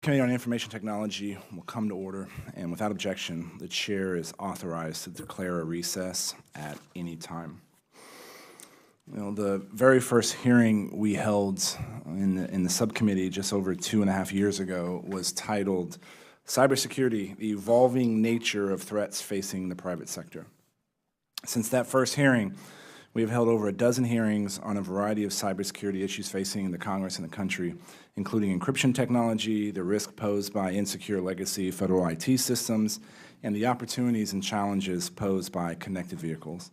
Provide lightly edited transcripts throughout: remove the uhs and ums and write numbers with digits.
Committee on Information Technology will come to order, and without objection, the chair is authorized to declare a recess at any time. The very first hearing we held in the subcommittee just over 2.5 years ago was titled Cybersecurity, the Evolving Nature of Threats Facing the Private Sector. Since that first hearing, we have held over a dozen hearings on a variety of cybersecurity issues facing the Congress and the country, including encryption technology, the risk posed by insecure legacy federal IT systems, and the opportunities and challenges posed by connected vehicles.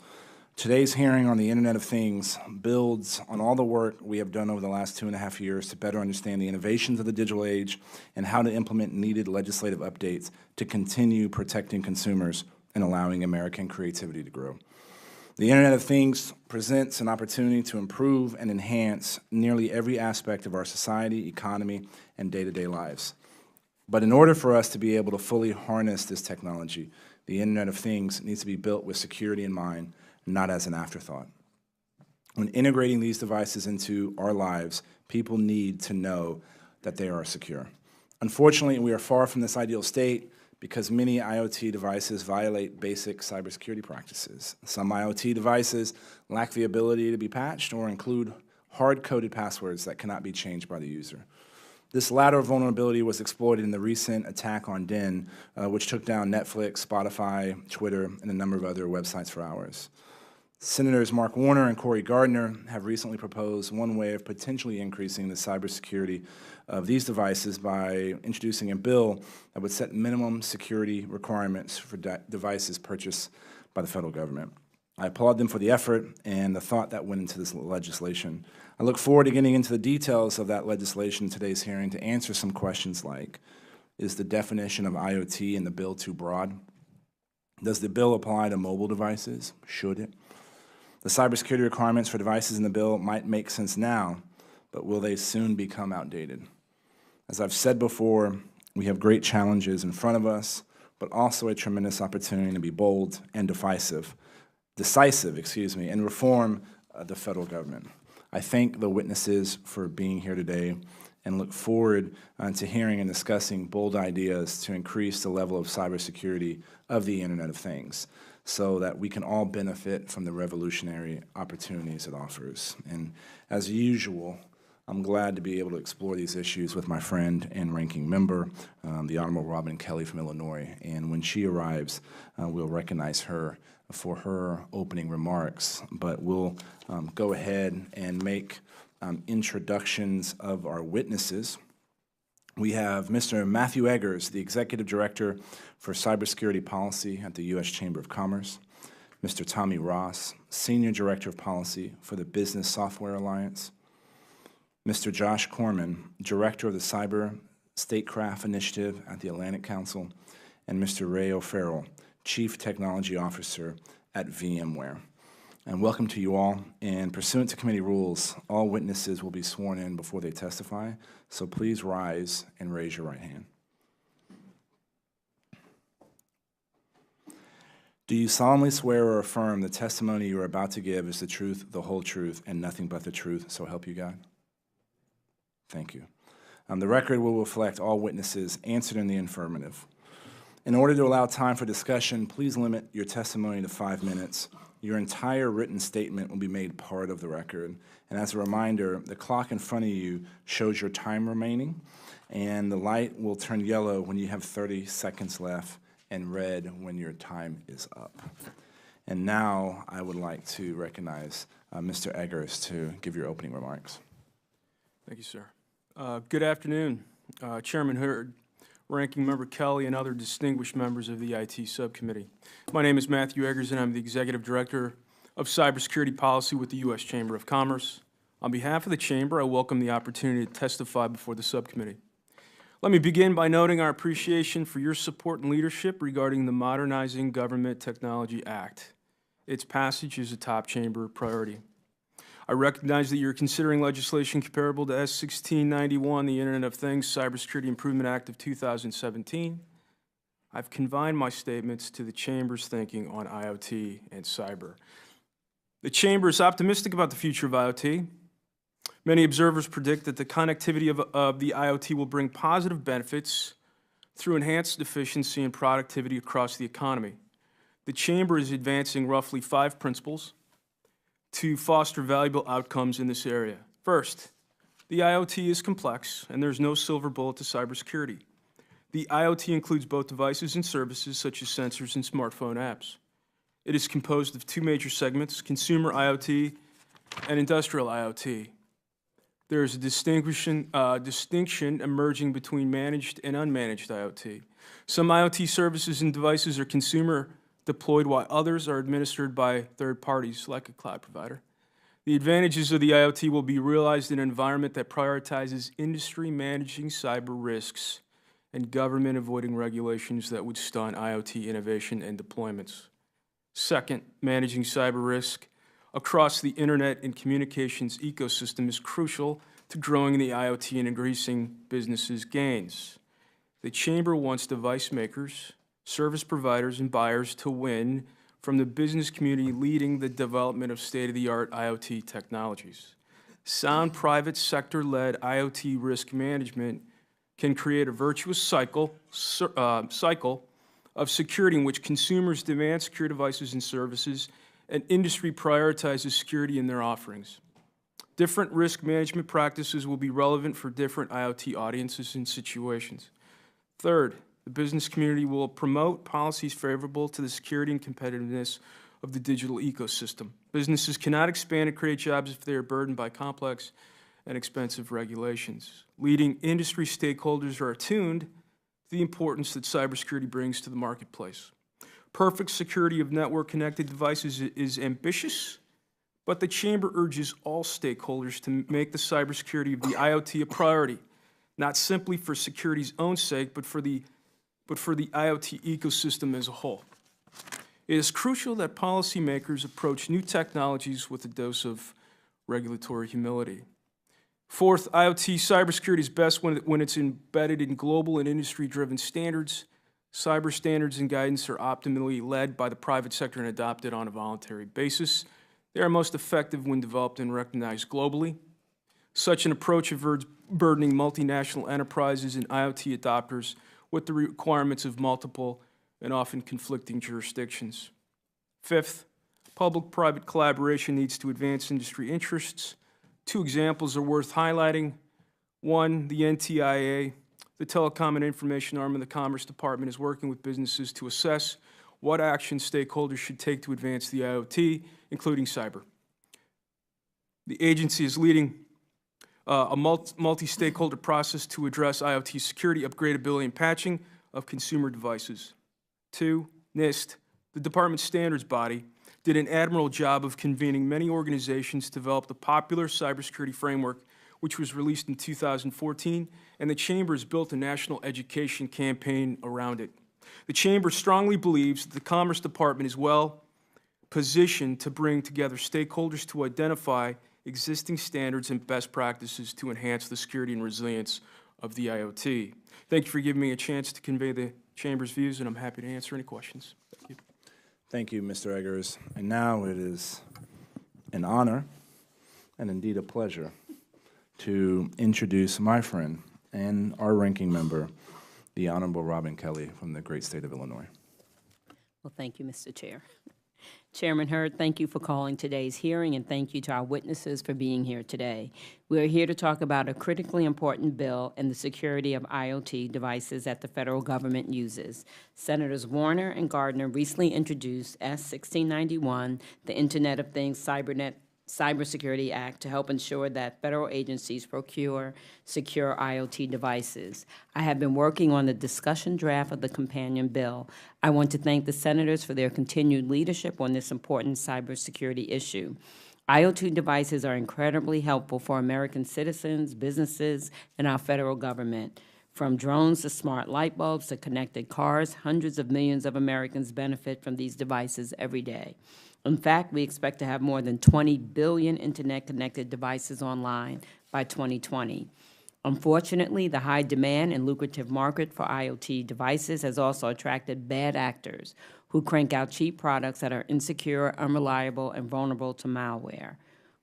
Today's hearing on the Internet of Things builds on all the work we have done over the last 2.5 years to better understand the innovations of the digital age and how to implement needed legislative updates to continue protecting consumers and allowing American creativity to grow. The Internet of Things presents an opportunity to improve and enhance nearly every aspect of our society, economy, and day-to-day lives. But in order for us to be able to fully harness this technology, the Internet of Things needs to be built with security in mind, not as an afterthought. When integrating these devices into our lives, people need to know that they are secure. Unfortunately, we are far from this ideal state because many IoT devices violate basic cybersecurity practices. Some IoT devices lack the ability to be patched or include hard-coded passwords that cannot be changed by the user. This latter vulnerability was exploited in the recent attack on Den, which took down Netflix, Spotify, Twitter, and a number of other websites for hours. Senators Mark Warner and Cory Gardner have recently proposed one way of potentially increasing the cybersecurity of these devices by introducing a bill that would set minimum security requirements for devices purchased by the federal government. I applaud them for the effort and the thought that went into this legislation. I look forward to getting into the details of that legislation in today's hearing to answer some questions like, is the definition of IoT in the bill too broad? Does the bill apply to mobile devices? Should it? The cybersecurity requirements for devices in the bill might make sense now, but will they soon become outdated? As I've said before, we have great challenges in front of us, but also a tremendous opportunity to be bold and decisive, and reform the federal government. I thank the witnesses for being here today and look forward to hearing and discussing bold ideas to increase the level of cybersecurity of the Internet of Things, so that we can all benefit from the revolutionary opportunities it offers. And as usual, I'm glad to be able to explore these issues with my friend and ranking member, the Honorable Robin Kelly from Illinois. And when she arrives, we'll recognize her for her opening remarks. But we'll go ahead and make introductions of our witnesses. We have Mr. Matthew Eggers, the Executive Director for Cybersecurity Policy at the U.S. Chamber of Commerce, Mr. Tommy Ross, Senior Director of Policy for the Business Software Alliance, Mr. Josh Corman, Director of the Cyber Statecraft Initiative at the Atlantic Council, and Mr. Ray O'Farrell, Chief Technology Officer at VMware. And welcome to you all. And pursuant to committee rules, all witnesses will be sworn in before they testify, so please rise and raise your right hand. Do you solemnly swear or affirm the testimony you are about to give is the truth, the whole truth, and nothing but the truth, so help you God? Thank you. The record will reflect all witnesses answered in the affirmative. In order to allow time for discussion, please limit your testimony to 5 minutes. Your entire written statement will be made part of the record. And as a reminder, the clock in front of you shows your time remaining, and the light will turn yellow when you have 30 seconds left and red when your time is up. And now I would like to recognize Mr. Eggers to give your opening remarks. Thank you, sir. Good afternoon, Chairman Hurd, Ranking Member Kelly, and other distinguished members of the IT Subcommittee. My name is Matthew Eggers, and I'm the Executive Director of Cybersecurity Policy with the U.S. Chamber of Commerce. On behalf of the Chamber, I welcome the opportunity to testify before the Subcommittee. Let me begin by noting our appreciation for your support and leadership regarding the Modernizing Government Technology Act. Its passage is a top Chamber priority. I recognize that you're considering legislation comparable to S1691, the Internet of Things Cybersecurity Improvement Act of 2017. I've confined my statements to the Chamber's thinking on IoT and cyber. The Chamber is optimistic about the future of IoT. Many observers predict that the connectivity of the IoT will bring positive benefits through enhanced efficiency and productivity across the economy. The Chamber is advancing roughly 5 principles to foster valuable outcomes in this area. First, the IoT is complex, and there's no silver bullet to cybersecurity. The IoT includes both devices and services such as sensors and smartphone apps. It is composed of 2 major segments, consumer IoT and industrial IoT. There is a distinction emerging between managed and unmanaged IoT. Some IoT services and devices are consumer deployed, while others are administered by third parties, like a cloud provider. The advantages of the IoT will be realized in an environment that prioritizes industry managing cyber risks and government avoiding regulations that would stunt IoT innovation and deployments. Second, managing cyber risk across the internet and communications ecosystem is crucial to growing the IoT and increasing businesses' gains. The Chamber wants device makers, service providers, and buyers to win from the business community leading the development of state-of-the-art IoT technologies. Sound private sector-led IoT risk management can create a virtuous cycle of security in which consumers demand secure devices and services, and industry prioritizes security in their offerings. Different risk management practices will be relevant for different IoT audiences and situations. Third, the business community will promote policies favorable to the security and competitiveness of the digital ecosystem. Businesses cannot expand and create jobs if they are burdened by complex and expensive regulations. Leading industry stakeholders are attuned to the importance that cybersecurity brings to the marketplace. Perfect security of network-connected devices is ambitious, but the Chamber urges all stakeholders to make the cybersecurity of the IoT a priority, not simply for security's own sake, but for the IoT ecosystem as a whole. It is crucial that policymakers approach new technologies with a dose of regulatory humility. Fourth, IoT cybersecurity is best when it's embedded in global and industry-driven standards. Cyber standards and guidance are optimally led by the private sector and adopted on a voluntary basis. They are most effective when developed and recognized globally. Such an approach averts burdening multinational enterprises and IoT adopters with the requirements of multiple and often conflicting jurisdictions. Fifth, public-private collaboration needs to advance industry interests. 2 examples are worth highlighting. One, the NTIA, the Telecom and Information Arm of the Commerce Department, is working with businesses to assess what action stakeholders should take to advance the IoT, including cyber. The agency is leading a multi-stakeholder process to address IoT security, upgradability, and patching of consumer devices. 2, NIST, the department's standards body, did an admirable job of convening many organizations to develop the popular cybersecurity framework, which was released in 2014, and the Chamber has built a national education campaign around it. The Chamber strongly believes that the Commerce Department is well positioned to bring together stakeholders to identify existing standards and best practices to enhance the security and resilience of the IoT. Thank you for giving me a chance to convey the Chamber's views, and I'm happy to answer any questions. Thank you. Thank you, Mr. Eggers. And now it is an honor and indeed a pleasure to introduce my friend and our ranking member, the Honorable Robin Kelly from the great state of Illinois. Well, thank you, Mr. Chair. Chairman Hurd, thank you for calling today's hearing, and thank you to our witnesses for being here today. We are here to talk about a critically important bill and the security of IoT devices that the federal government uses. Senators Warner and Gardner recently introduced S-1691, the Internet of Things Cybersecurity Act, to help ensure that federal agencies procure secure IoT devices. I have been working on the discussion draft of the companion bill. I want to thank the senators for their continued leadership on this important cybersecurity issue. IoT devices are incredibly helpful for American citizens, businesses, and our federal government. From drones to smart light bulbs to connected cars, hundreds of millions of Americans benefit from these devices every day. In fact, we expect to have more than 20 billion Internet-connected devices online by 2020. Unfortunately, the high demand and lucrative market for IoT devices has also attracted bad actors who crank out cheap products that are insecure, unreliable, and vulnerable to malware.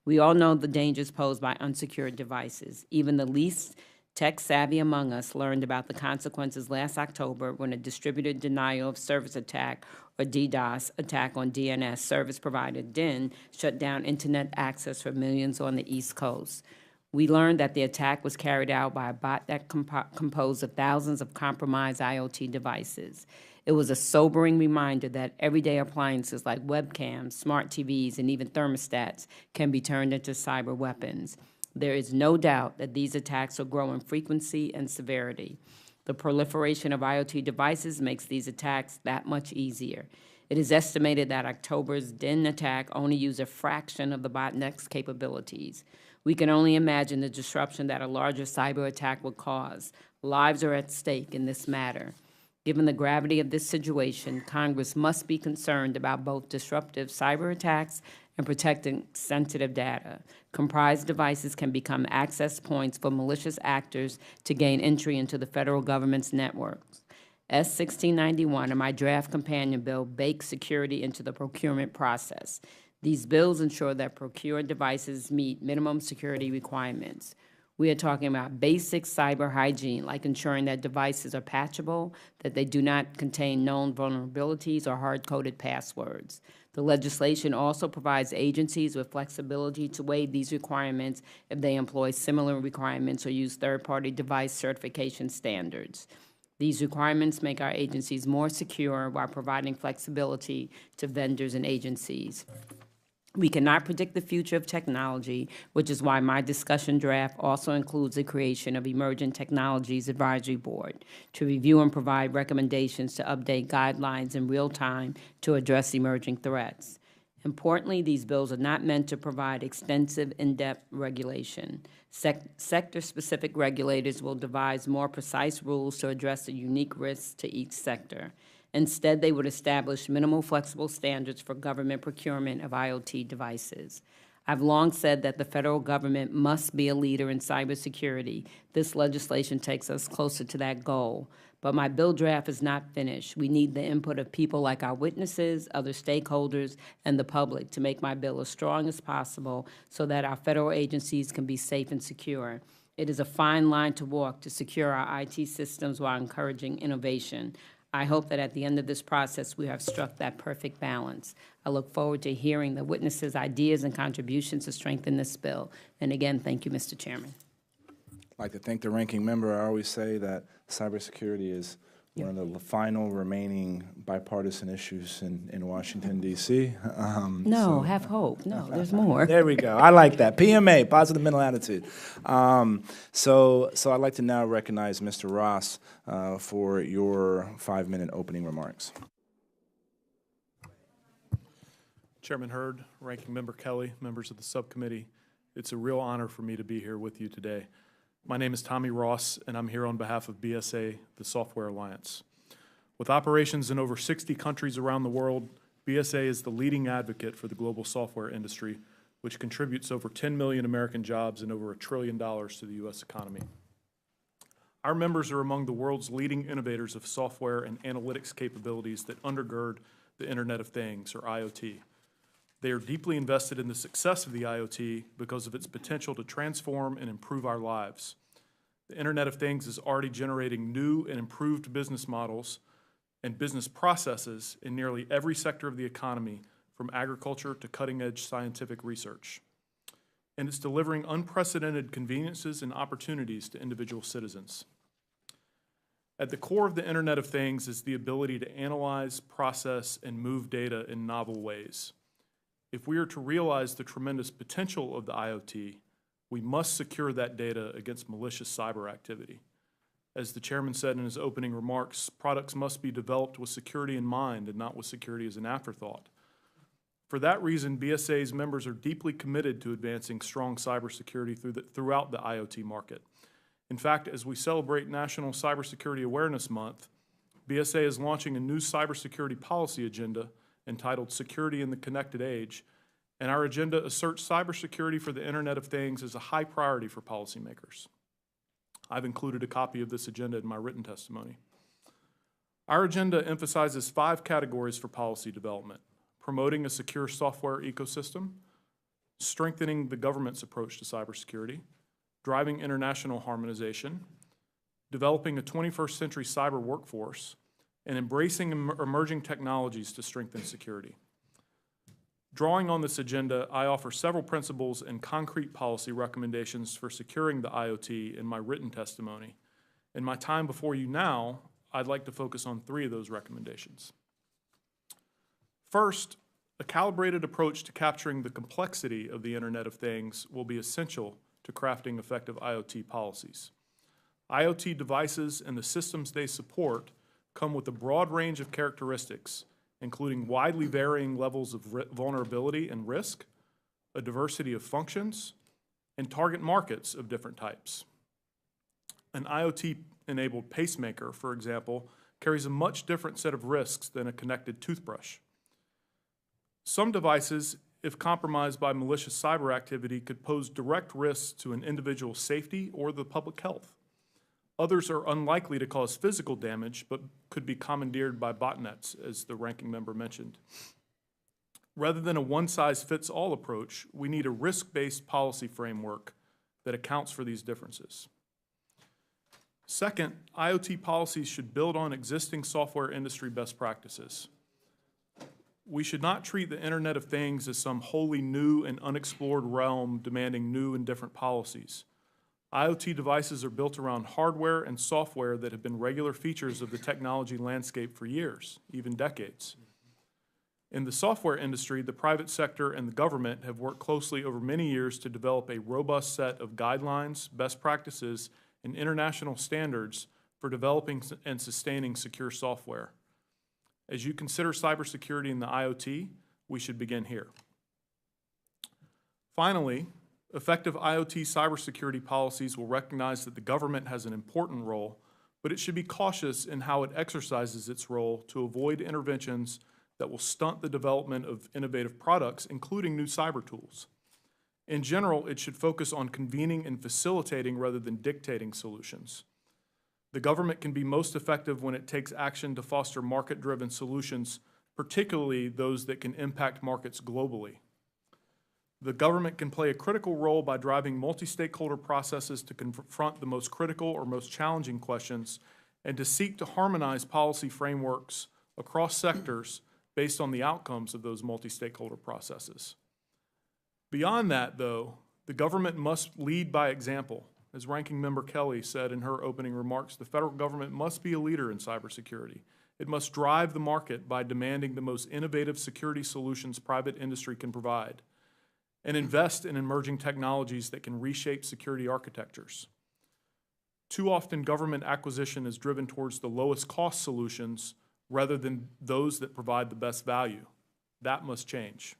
We all know the dangers posed by unsecured devices. Even the least tech-savvy among us learned about the consequences last October when a distributed denial of service attack, or DDoS, attack on DNS service provider DIN shut down internet access for millions on the East Coast. We learned that the attack was carried out by a botnet composed of thousands of compromised IoT devices. It was a sobering reminder that everyday appliances like webcams, smart TVs, and even thermostats can be turned into cyber weapons. There is no doubt that these attacks will grow in frequency and severity. The proliferation of IoT devices makes these attacks that much easier. It is estimated that October's DIN attack only used a fraction of the botnet's capabilities. We can only imagine the disruption that a larger cyber attack would cause. Lives are at stake in this matter. Given the gravity of this situation, Congress must be concerned about both disruptive cyber attacks and protecting sensitive data. Comprised devices can become access points for malicious actors to gain entry into the federal government's networks. S-1691 and my draft companion bill bake security into the procurement process. These bills ensure that procured devices meet minimum security requirements. We are talking about basic cyber hygiene, like ensuring that devices are patchable, that they do not contain known vulnerabilities or hard-coded passwords. The legislation also provides agencies with flexibility to waive these requirements if they employ similar requirements or use third-party device certification standards. These requirements make our agencies more secure while providing flexibility to vendors and agencies. We cannot predict the future of technology, which is why my discussion draft also includes the creation of Emerging Technologies Advisory Board to review and provide recommendations to update guidelines in real time to address emerging threats. Importantly, these bills are not meant to provide extensive, in-depth regulation. Sector-specific regulators will devise more precise rules to address the unique risks to each sector. Instead, they would establish minimal flexible standards for government procurement of IoT devices. I've long said that the federal government must be a leader in cybersecurity. This legislation takes us closer to that goal. But my bill draft is not finished. We need the input of people like our witnesses, other stakeholders, and the public to make my bill as strong as possible so that our federal agencies can be safe and secure. It is a fine line to walk to secure our IT systems while encouraging innovation. I hope that at the end of this process, we have struck that perfect balance. I look forward to hearing the witnesses' ideas and contributions to strengthen this bill. And again, thank you, Mr. Chairman. I'd like to thank the ranking member. I always say that cybersecurity is one of the final remaining bipartisan issues in Washington, D.C. Have hope. No, there's more. There we go. I like that. PMA, positive mental attitude. So I'd like to now recognize Mr. Ross for your 5-minute opening remarks. Chairman Hurd, Ranking Member Kelly, members of the subcommittee, it's a real honor for me to be here with you today. My name is Tommy Ross, and I'm here on behalf of BSA, the Software Alliance. With operations in over 60 countries around the world, BSA is the leading advocate for the global software industry, which contributes over 10 million American jobs and over $1 trillion to the U.S. economy. Our members are among the world's leading innovators of software and analytics capabilities that undergird the Internet of Things, or IoT. They are deeply invested in the success of the IoT because of its potential to transform and improve our lives. The Internet of Things is already generating new and improved business models and business processes in nearly every sector of the economy, from agriculture to cutting-edge scientific research. And it's delivering unprecedented conveniences and opportunities to individual citizens. At the core of the Internet of Things is the ability to analyze, process, and move data in novel ways. If we are to realize the tremendous potential of the IoT, we must secure that data against malicious cyber activity. As the chairman said in his opening remarks, products must be developed with security in mind and not with security as an afterthought. For that reason, BSA's members are deeply committed to advancing strong cybersecurity throughout the IoT market. In fact, as we celebrate National Cybersecurity Awareness Month, BSA is launching a new cybersecurity policy agenda entitled Security in the Connected Age, and our agenda asserts cybersecurity for the Internet of Things as a high priority for policymakers. I've included a copy of this agenda in my written testimony. Our agenda emphasizes 5 categories for policy development: promoting a secure software ecosystem, strengthening the government's approach to cybersecurity, driving international harmonization, developing a 21st century cyber workforce, and embracing emerging technologies to strengthen security. Drawing on this agenda, I offer several principles and concrete policy recommendations for securing the IoT in my written testimony. In my time before you now, I'd like to focus on 3 of those recommendations. First, a calibrated approach to capturing the complexity of the Internet of Things will be essential to crafting effective IoT policies. IoT devices and the systems they support come with a broad range of characteristics, including widely varying levels of vulnerability and risk, a diversity of functions, and target markets of different types. An IoT-enabled pacemaker, for example, carries a much different set of risks than a connected toothbrush. Some devices, if compromised by malicious cyber activity, could pose direct risks to an individual's safety or the public health. Others are unlikely to cause physical damage, but could be commandeered by botnets, as the ranking member mentioned. Rather than a one-size-fits-all approach, we need a risk-based policy framework that accounts for these differences. Second, IoT policies should build on existing software industry best practices. We should not treat the Internet of Things as some wholly new and unexplored realm demanding new and different policies. IoT devices are built around hardware and software that have been regular features of the technology landscape for years, even decades. In the software industry, the private sector and the government have worked closely over many years to develop a robust set of guidelines, best practices, and international standards for developing and sustaining secure software. As you consider cybersecurity in the IoT, we should begin here. Finally, effective IoT cybersecurity policies will recognize that the government has an important role, but it should be cautious in how it exercises its role to avoid interventions that will stunt the development of innovative products, including new cyber tools. In general, it should focus on convening and facilitating rather than dictating solutions. The government can be most effective when it takes action to foster market-driven solutions, particularly those that can impact markets globally. The government can play a critical role by driving multi-stakeholder processes to confront the most critical or most challenging questions and to seek to harmonize policy frameworks across sectors based on the outcomes of those multi-stakeholder processes. Beyond that, though, the government must lead by example. As Ranking Member Kelly said in her opening remarks, the federal government must be a leader in cybersecurity. It must drive the market by demanding the most innovative security solutions private industry can provide, and invest in emerging technologies that can reshape security architectures. Too often, government acquisition is driven towards the lowest cost solutions rather than those that provide the best value. That must change.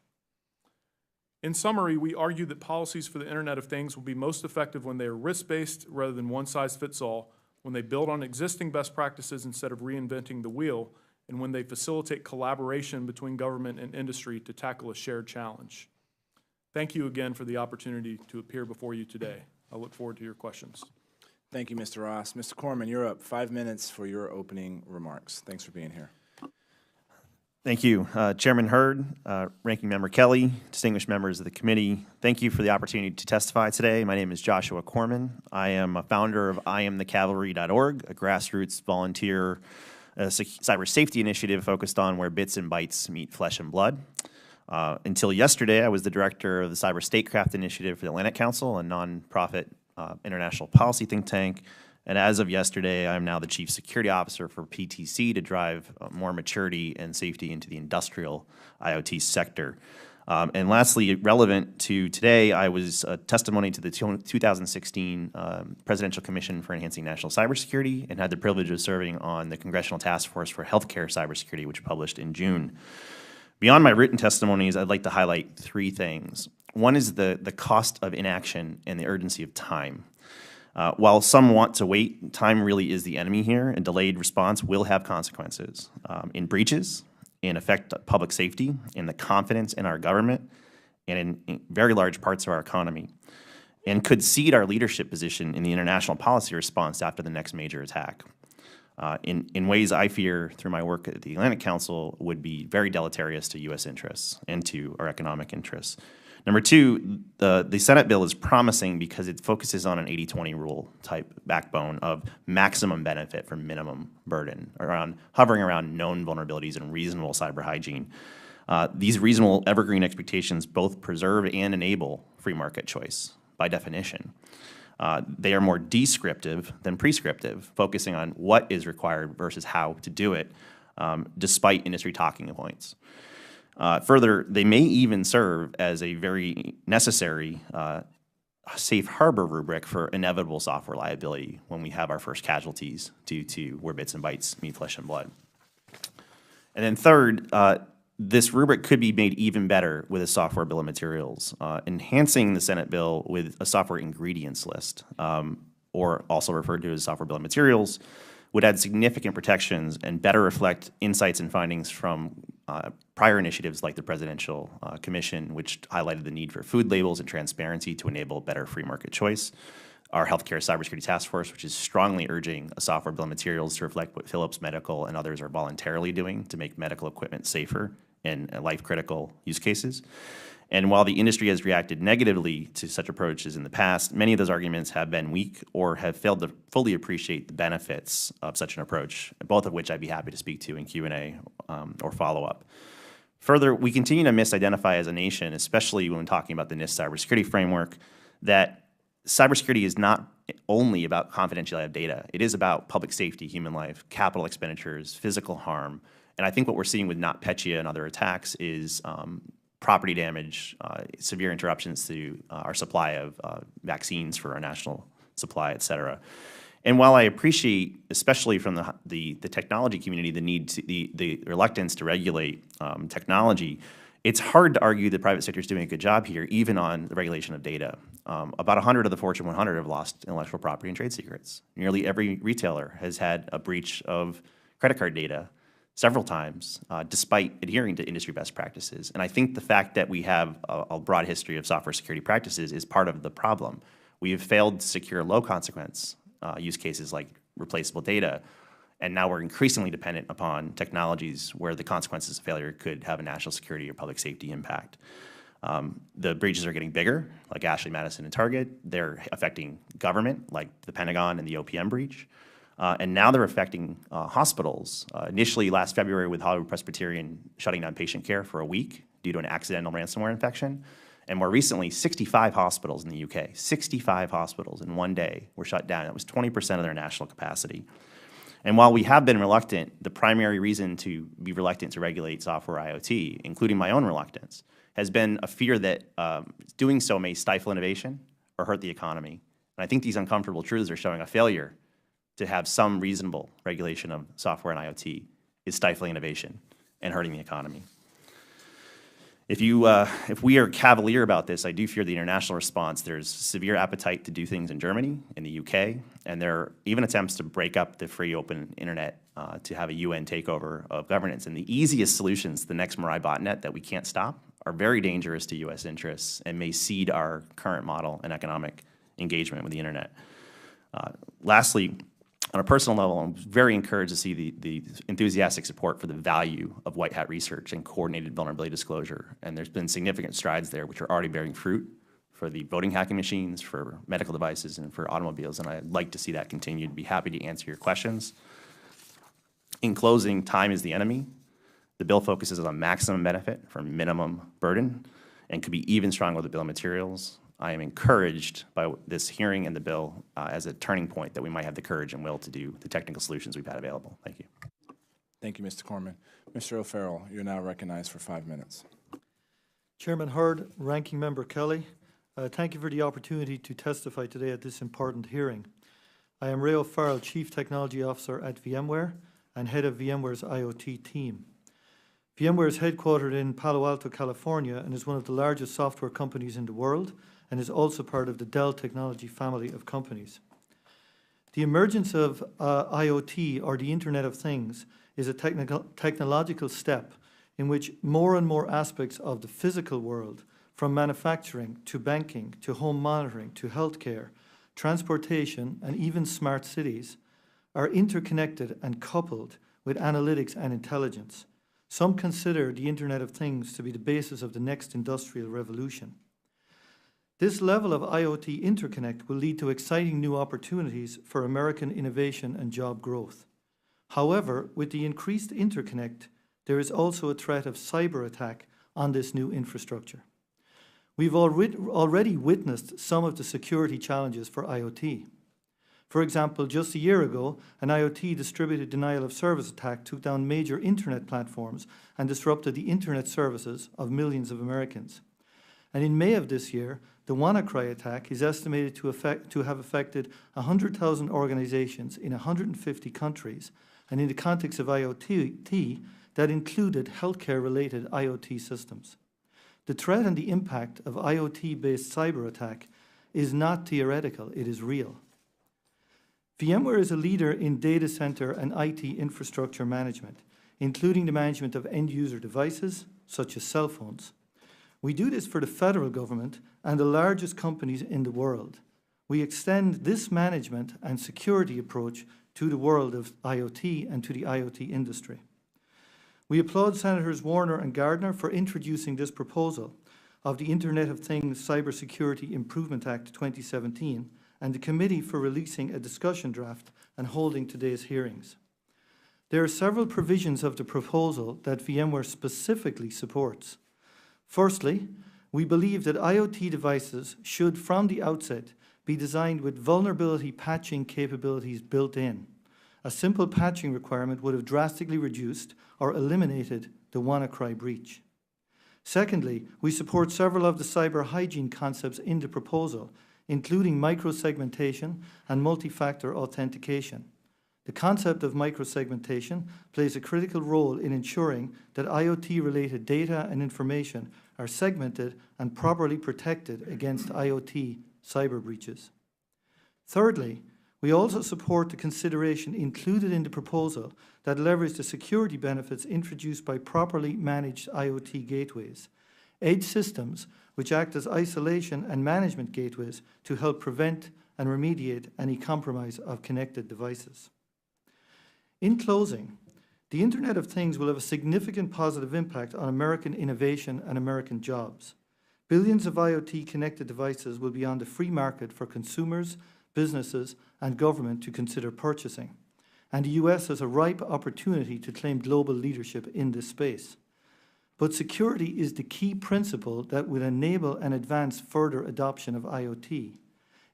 In summary, we argue that policies for the Internet of Things will be most effective when they are risk-based rather than one-size-fits-all, when they build on existing best practices instead of reinventing the wheel, and when they facilitate collaboration between government and industry to tackle a shared challenge. Thank you again for the opportunity to appear before you today. I look forward to your questions. Thank you, Mr. Ross. Mr. Corman, you're up. 5 minutes for your opening remarks. Thanks for being here. Thank you. Chairman Hurd, Ranking Member Kelly, distinguished members of the committee, thank you for the opportunity to testify today. My name is Joshua Corman. I am a founder of IamTheCavalry.org, a grassroots volunteer cyber safety initiative focused on where bits and bytes meet flesh and blood. Until yesterday, I was the director of the Cyber Statecraft Initiative for the Atlantic Council, a nonprofit international policy think tank. And as of yesterday, I'm now the Chief Security Officer for PTC to drive more maturity and safety into the industrial IoT sector. And lastly, relevant to today, I was testimony to the 2016 Presidential Commission for Enhancing National Cybersecurity and had the privilege of serving on the Congressional Task Force for Healthcare Cybersecurity, which published in June. Beyond my written testimonies, I'd like to highlight 3 things. One is the cost of inaction and the urgency of time. While some want to wait, time really is the enemy here, and delayed response will have consequences in breaches, in effect public safety, in the confidence in our government, and in very large parts of our economy, and could cede our leadership position in the international policy response after the next major attack. In ways I fear through my work at the Atlantic Council would be very deleterious to U.S. interests and to our economic interests. Number two, the Senate bill is promising because it focuses on an 80-20 rule type backbone of maximum benefit for minimum burden, hovering around known vulnerabilities and reasonable cyber hygiene. These reasonable evergreen expectations both preserve and enable free market choice by definition. They are more descriptive than prescriptive, focusing on what is required versus how to do it, despite industry talking points. Further, they may even serve as a very necessary safe harbor rubric for inevitable software liability when we have our first casualties due to where bits and bytes meet flesh and blood. And then third, this rubric could be made even better with a software bill of materials, enhancing the Senate bill with a software ingredients list, or also referred to as software bill of materials, would add significant protections and better reflect insights and findings from prior initiatives like the Presidential Commission, which highlighted the need for food labels and transparency to enable better free market choice. Our Healthcare Cybersecurity Task Force, which is strongly urging a software bill of materials to reflect what Philips Medical and others are voluntarily doing to make medical equipment safer in life-critical use cases. And while the industry has reacted negatively to such approaches in the past, many of those arguments have been weak or have failed to fully appreciate the benefits of such an approach, both of which I'd be happy to speak to in Q&A or follow-up. Further, we continue to misidentify as a nation, especially when talking about the NIST cybersecurity framework, that cybersecurity is not only about confidentiality of data. It is about public safety, human life, capital expenditures, physical harm. And I think what we're seeing with NotPetya and other attacks is property damage, severe interruptions to our supply of vaccines for our national supply, et cetera. And while I appreciate, especially from the technology community, the need to, the reluctance to regulate technology, it's hard to argue the private sector is doing a good job here, even on the regulation of data. About 100 of the Fortune 100 have lost intellectual property and trade secrets. Nearly every retailer has had a breach of credit card data several times, despite adhering to industry best practices. And I think the fact that we have a broad history of software security practices is part of the problem. We have failed to secure low consequence use cases like replaceable data, and now we're increasingly dependent upon technologies where the consequences of failure could have a national security or public safety impact. The breaches are getting bigger, like Ashley Madison and Target. They're affecting government, like the Pentagon and the OPM breach. And now they're affecting hospitals. Initially last February with Hollywood Presbyterian shutting down patient care for a week due to an accidental ransomware infection. And more recently, 65 hospitals in the UK, 65 hospitals in one day were shut down. That was 20% of their national capacity. And while we have been reluctant, the primary reason to be reluctant to regulate software IoT, including my own reluctance, has been a fear that doing so may stifle innovation or hurt the economy. And I think these uncomfortable truths are showing a failure to have some reasonable regulation of software and IoT is stifling innovation and hurting the economy. If we are cavalier about this, I do fear the international response. There's severe appetite to do things in Germany, in the UK, and there are even attempts to break up the free open internet to have a UN takeover of governance. And the easiest solutions, the next Mirai botnet that we can't stop, are very dangerous to US interests and may cede our current model and economic engagement with the internet. Lastly, on a personal level, I'm very encouraged to see the enthusiastic support for the value of white hat research and coordinated vulnerability disclosure. And there's been significant strides there which are already bearing fruit for the voting hacking machines, for medical devices, and for automobiles. And I'd like to see that continue. Be happy to answer your questions. In closing, time is the enemy. The bill focuses on maximum benefit for minimum burden and could be even stronger with the bill of materials. I am encouraged by this hearing and the bill as a turning point that we might have the courage and will to do the technical solutions we've had available. Thank you. Thank you, Mr. Corman. Mr. O'Farrell, you're now recognized for 5 minutes. Chairman Hurd, Ranking Member Kelly, thank you for the opportunity to testify today at this important hearing. I am Ray O'Farrell, Chief Technology Officer at VMware and head of VMware's IoT team. VMware is headquartered in Palo Alto, California, and is one of the largest software companies in the world, and is also part of the Dell technology family of companies. The emergence of IoT, or the Internet of Things, is a technological step in which more and more aspects of the physical world, from manufacturing to banking to home monitoring to healthcare, transportation, and even smart cities, are interconnected and coupled with analytics and intelligence. Some consider the Internet of Things to be the basis of the next industrial revolution. This level of IoT interconnect will lead to exciting new opportunities for American innovation and job growth. However, with the increased interconnect, there is also a threat of cyber attack on this new infrastructure. We've already witnessed some of the security challenges for IoT. For example, just a year ago, an IoT distributed denial of service attack took down major internet platforms and disrupted the internet services of millions of Americans. And in May of this year, the WannaCry attack is estimated to have affected 100,000 organizations in 150 countries, and in the context of IoT, that included healthcare-related IoT systems. The threat and the impact of IoT-based cyber attack is not theoretical, it is real. VMware is a leader in data center and IT infrastructure management, including the management of end-user devices, such as cell phones. We do this for the federal government and the largest companies in the world. We extend this management and security approach to the world of IoT and to the IoT industry. We applaud Senators Warner and Gardner for introducing this proposal of the Internet of Things Cybersecurity Improvement Act 2017 and the committee for releasing a discussion draft and holding today's hearings. There are several provisions of the proposal that VMware specifically supports. Firstly, we believe that IoT devices should, from the outset, be designed with vulnerability patching capabilities built in. A simple patching requirement would have drastically reduced or eliminated the WannaCry breach. Secondly, we support several of the cyber hygiene concepts in the proposal, including microsegmentation and multi-factor authentication. The concept of microsegmentation plays a critical role in ensuring that IoT-related data and information are segmented and properly protected against IoT cyber breaches. Thirdly, we also support the consideration included in the proposal that leverage the security benefits introduced by properly managed IoT gateways, edge systems which act as isolation and management gateways to help prevent and remediate any compromise of connected devices. In closing, the Internet of Things will have a significant positive impact on American innovation and American jobs. Billions of IoT-connected devices will be on the free market for consumers, businesses, and government to consider purchasing. And the US has a ripe opportunity to claim global leadership in this space. But security is the key principle that will enable and advance further adoption of IoT.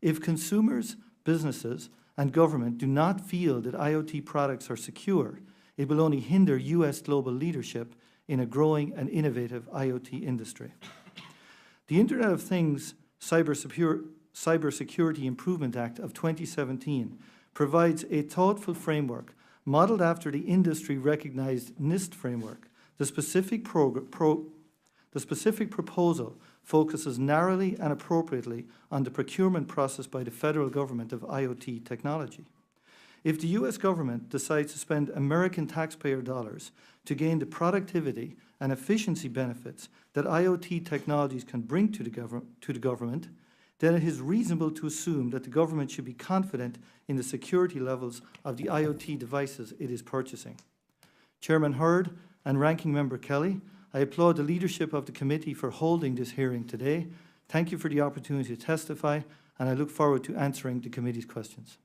If consumers, businesses, and government do not feel that IoT products are secure, it will only hinder US global leadership in a growing and innovative IoT industry. The Internet of Things Cybersecurity Improvement Act of 2017 provides a thoughtful framework modeled after the industry-recognized NIST framework. The specific proposal focuses narrowly and appropriately on the procurement process by the federal government of IoT technology. If the US government decides to spend American taxpayer dollars to gain the productivity and efficiency benefits that IoT technologies can bring to the government, then it is reasonable to assume that the government should be confident in the security levels of the IoT devices it is purchasing. Chairman Hurd and Ranking Member Kelly, I applaud the leadership of the committee for holding this hearing today. Thank you for the opportunity to testify, and I look forward to answering the committee's questions.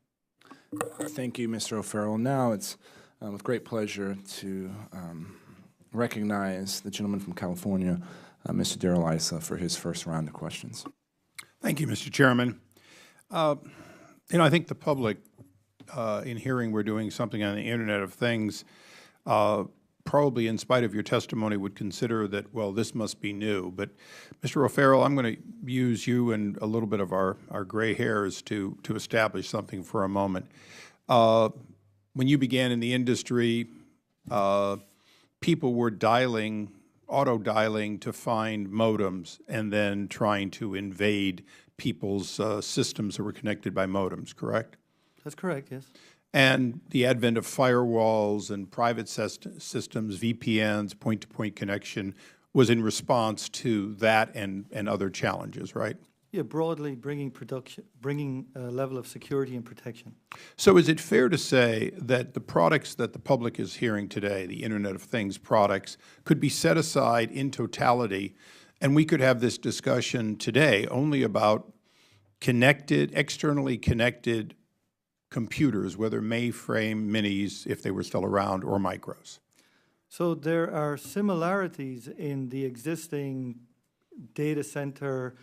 Thank you, Mr. O'Farrell. Now it's with great pleasure to recognize the gentleman from California, Mr. Darrell Issa, for his first round of questions. Thank you, Mr. Chairman. I think the public, in hearing we're doing something on the Internet of Things, probably in spite of your testimony would consider that, well, this must be new. But Mr. O'Farrell, I'm going to use you and a little bit of our gray hairs to establish something for a moment. When you began in the industry, people were auto-dialing to find modems and then trying to invade people's systems that were connected by modems, correct? That's correct, yes. And the advent of firewalls and private systems, VPNs, point-to-point connection, was in response to that and other challenges, right? Yeah, broadly bringing a level of security and protection. So is it fair to say that the products that the public is hearing today, the Internet of Things products, could be set aside in totality And we could have this discussion today only about connected, externally connected computers, whether mainframe minis, if they were still around, or micros. So there are similarities in the existing data center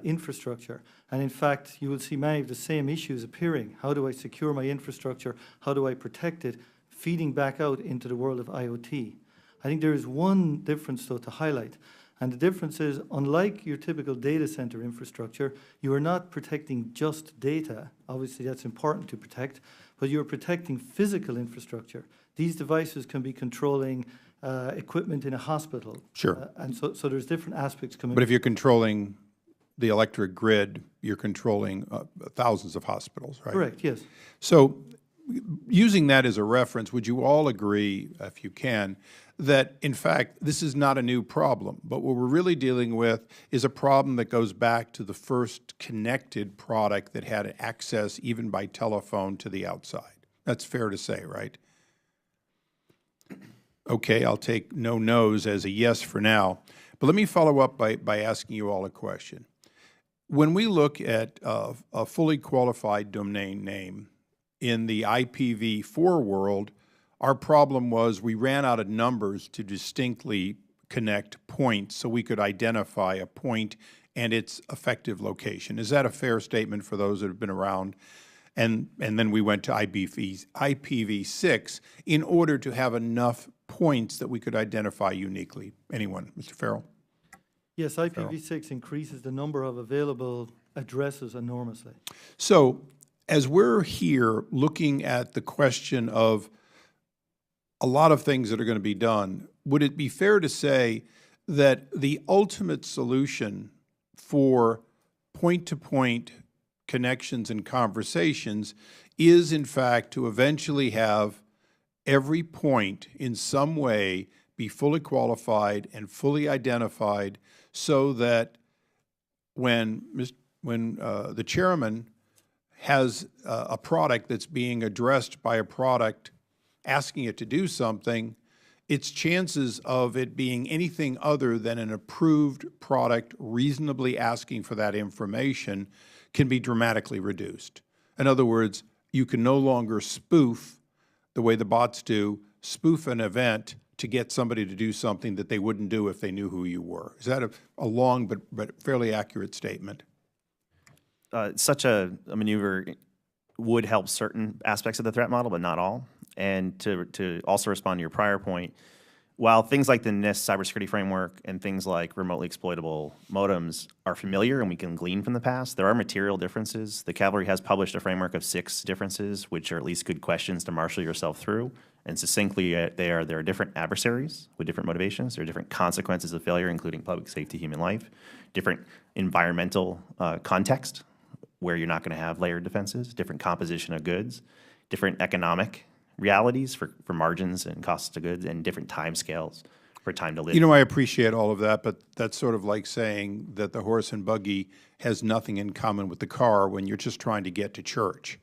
infrastructure. And in fact, you will see many of the same issues appearing. How do I secure my infrastructure? How do I protect it? Feeding back out into the world of IoT. I think there is one difference, though, to highlight. And the difference is, unlike your typical data center infrastructure, you are not protecting just data. Obviously, that's important to protect, but you're protecting physical infrastructure. These devices can be controlling equipment in a hospital. Sure. And so there's different aspects coming. But if you're controlling the electric grid, you're controlling thousands of hospitals, right? Correct, yes. So using that as a reference, would you all agree, if you can, that in fact this is not a new problem, but what we're really dealing with is a problem that goes back to the first connected product that had access even by telephone to the outside? That's fair to say, right? Okay, I'll take no no's as a yes for now. But let me follow up by asking you all a question. When we look at a fully qualified domain name in the IPv4 world, our problem was we ran out of numbers to distinctly connect points so we could identify a point and its effective location. Is that a fair statement for those that have been around? And then we went to IPv6 in order to have enough points that we could identify uniquely. Anyone? Mr. Farrell? Yes, IPv6 increases the number of available addresses enormously. So as we're here looking at the question of a lot of things that are going to be done, would it be fair to say that the ultimate solution for point-to-point connections and conversations is, in fact, to eventually have every point in some way be fully qualified and fully identified so that when the chairman has a product that's being addressed by a product asking it to do something, its chances of it being anything other than an approved product reasonably asking for that information can be dramatically reduced. In other words, you can no longer spoof the way the bots do, spoof an event to get somebody to do something that they wouldn't do if they knew who you were. Is that a long but fairly accurate statement? Such a maneuver would help certain aspects of the threat model, but not all. And to also respond to your prior point, while things like the NIST cybersecurity framework and things like remotely exploitable modems are familiar and we can glean from the past, there are material differences. The Cavalry has published a framework of 6 differences, which are at least good questions to marshal yourself through. And succinctly, there are different adversaries with different motivations. There are different consequences of failure, including public safety, human life, different environmental context, where you're not going to have layered defenses, different composition of goods, different economic realities for margins and costs of goods, and different time scales for time to live. You know, I appreciate all of that, but that's sort of like saying that the horse and buggy has nothing in common with the car when you're just trying to get to church.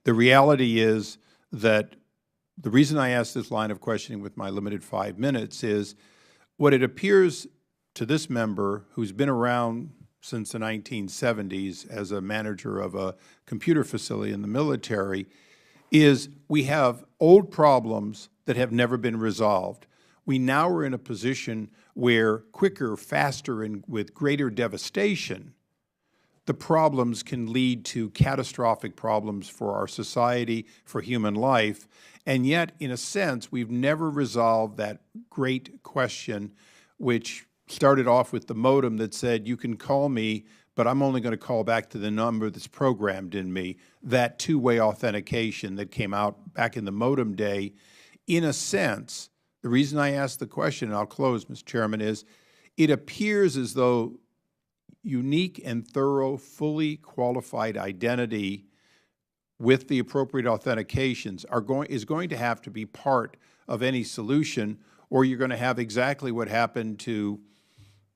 The reality is that the reason I asked this line of questioning with my limited 5 minutes is what it appears to this member who's been around since the 1970s as a manager of a computer facility in the military is we have old problems that have never been resolved. We now are in a position where quicker, faster, and with greater devastation, the problems can lead to catastrophic problems for our society, for human life, and yet, in a sense, we've never resolved that great question, which started off with the modem that said, you can call me, but I'm only going to call back to the number that's programmed in me. That two-way authentication that came out back in the modem day, in a sense, the reason I asked the question, and I'll close, Mr. Chairman, is it appears as though unique and thorough, fully qualified identity with the appropriate authentications is going to have to be part of any solution, or you're going to have exactly what happened to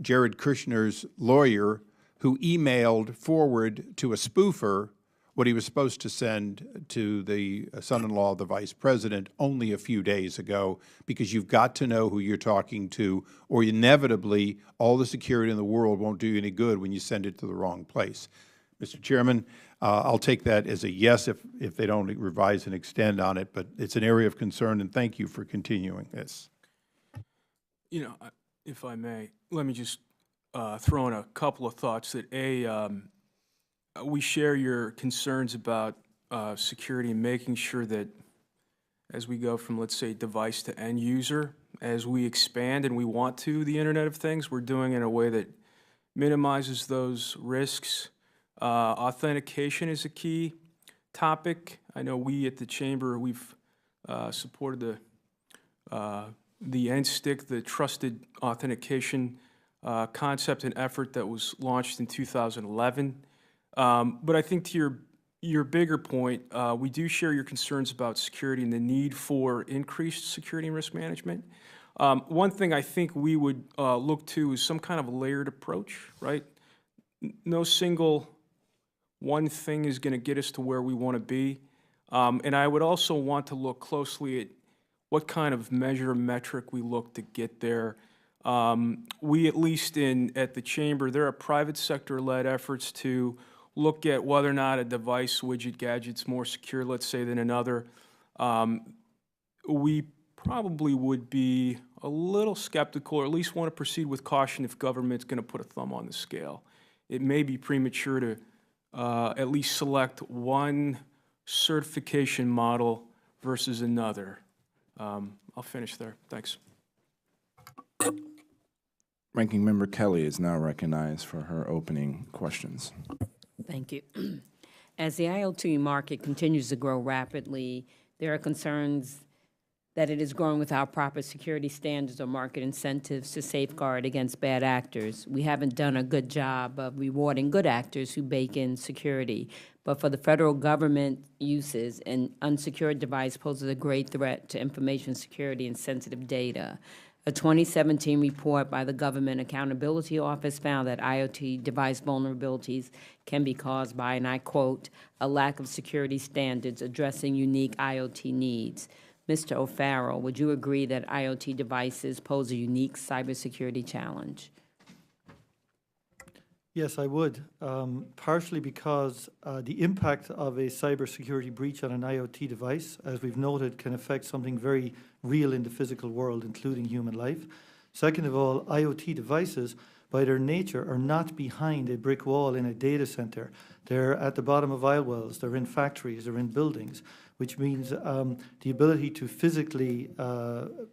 Jared Kushner's lawyer, who emailed forward to a spoofer what he was supposed to send to the son-in-law of the vice president only a few days ago, because you've got to know who you're talking to, or inevitably all the security in the world won't do you any good when you send it to the wrong place. Mr. Chairman, I'll take that as a yes if they don't revise and extend on it, but it's an area of concern, and thank you for continuing this. You know, if I may, let me just throw in a couple of thoughts that, we share your concerns about security and making sure that as we go from, let's say, device to end user, as we expand and we want to the Internet of Things, we're doing it in a way that minimizes those risks. Authentication is a key topic. I know we at the Chamber, we've supported the NSTIC, the Trusted Authentication concept and effort that was launched in 2011. But I think to your bigger point, we do share your concerns about security and the need for increased security and risk management. One thing I think we would look to is some kind of layered approach, right? No single one thing is going to get us to where we want to be. And I would also want to look closely at what kind of metric we look to get there. We, at least at the Chamber, there are private sector-led efforts to look at whether or not a device, widget, gadget's more secure, let's say, than another. We probably would be a little skeptical, or at least want to proceed with caution if government's going to put a thumb on the scale. It may be premature to at least select one certification model versus another. I'll finish there. Thanks. Ranking Member Kelly is now recognized for her opening questions. Thank you. As the IoT market continues to grow rapidly, there are concerns that it is growing without proper security standards or market incentives to safeguard against bad actors. We haven't done a good job of rewarding good actors who bake in security. But for the federal government uses, an unsecured device poses a great threat to information security and sensitive data. A 2017 report by the Government Accountability Office found that IoT device vulnerabilities can be caused by, and I quote, a lack of security standards addressing unique IoT needs. Mr. O'Farrell, would you agree that IoT devices pose a unique cybersecurity challenge? Yes, I would, partially because the impact of a cybersecurity breach on an IoT device, as we've noted, can affect something very real in the physical world, including human life. Second of all, IoT devices, by their nature, are not behind a brick wall in a data center. They're at the bottom of oil wells, they're in factories, they're in buildings, which means the ability to physically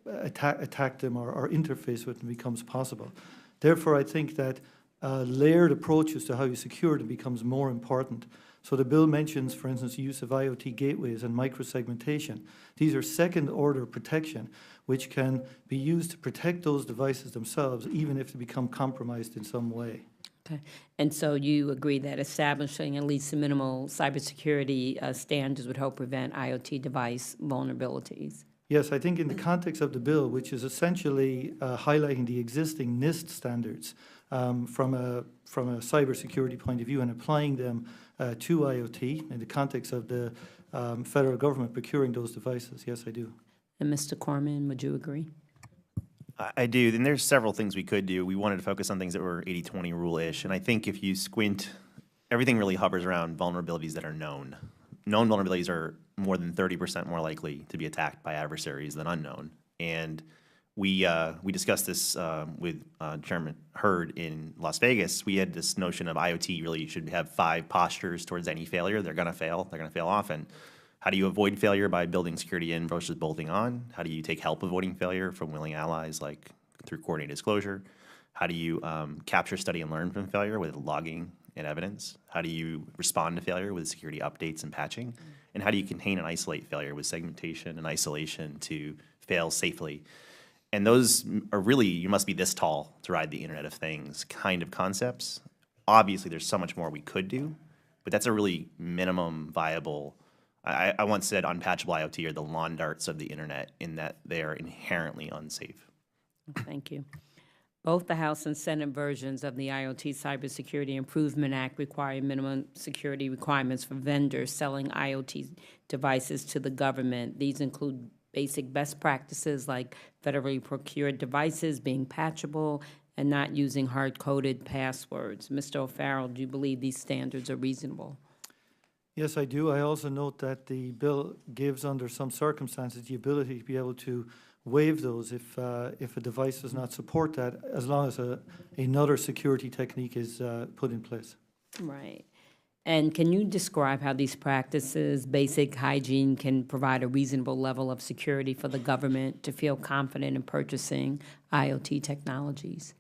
attack them or interface with them becomes possible. Therefore, I think that layered approaches to how you secure them becomes more important. So the bill mentions, for instance, the use of IoT gateways and microsegmentation. These are second-order protection, which can be used to protect those devices themselves, even if they become compromised in some way. Okay. And so you agree that establishing at least some minimal cybersecurity standards would help prevent IoT device vulnerabilities? Yes, I think in the context of the bill, which is essentially highlighting the existing NIST standards from a cybersecurity point of view and applying them to IoT in the context of the federal government procuring those devices, yes, I do. And Mr. Corman, would you agree? I do. And there's several things we could do. We wanted to focus on things that were 80-20 rule-ish. And I think if you squint, everything really hovers around vulnerabilities that are known. Known vulnerabilities are more than 30% more likely to be attacked by adversaries than unknown. And we discussed this with Chairman Hurd in Las Vegas. We had this notion of IoT really should have 5 postures towards any failure. They're going to fail. They're going to fail often. How do you avoid failure by building security in versus bolting on? How do you take help avoiding failure from willing allies like through coordinated disclosure? How do you capture, study, and learn from failure with logging and evidence? How do you respond to failure with security updates and patching? And how do you contain and isolate failure with segmentation and isolation to fail safely? And those are really, you must be this tall to ride the Internet of Things kind of concepts. Obviously, there's so much more we could do, but that's a really minimum viable. I once said unpatchable IoT are the lawn darts of the Internet in that they are inherently unsafe. Thank you. Both the House and Senate versions of the IoT Cybersecurity Improvement Act require minimum security requirements for vendors selling IoT devices to the government. These include basic best practices like federally procured devices being patchable and not using hard-coded passwords. Mr. O'Farrell, do you believe these standards are reasonable? Yes, I do. I also note that the bill gives, under some circumstances, the ability to be able to waive those if a device does not support that, as long as another security technique is put in place. Right. And can you describe how these practices, basic hygiene, can provide a reasonable level of security for the government to feel confident in purchasing IoT technologies?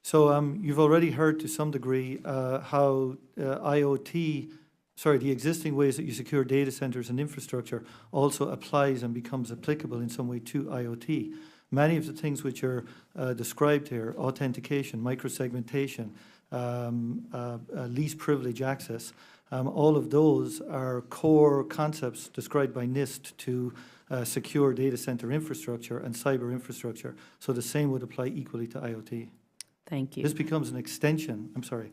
So you've already heard to some degree how the existing ways that you secure data centers and infrastructure also applies and becomes applicable in some way to IoT. Many of the things which are described here, authentication, microsegmentation, least privilege access, all of those are core concepts described by NIST to secure data center infrastructure and cyber infrastructure. So the same would apply equally to IoT. Thank you. This becomes an extension, essentially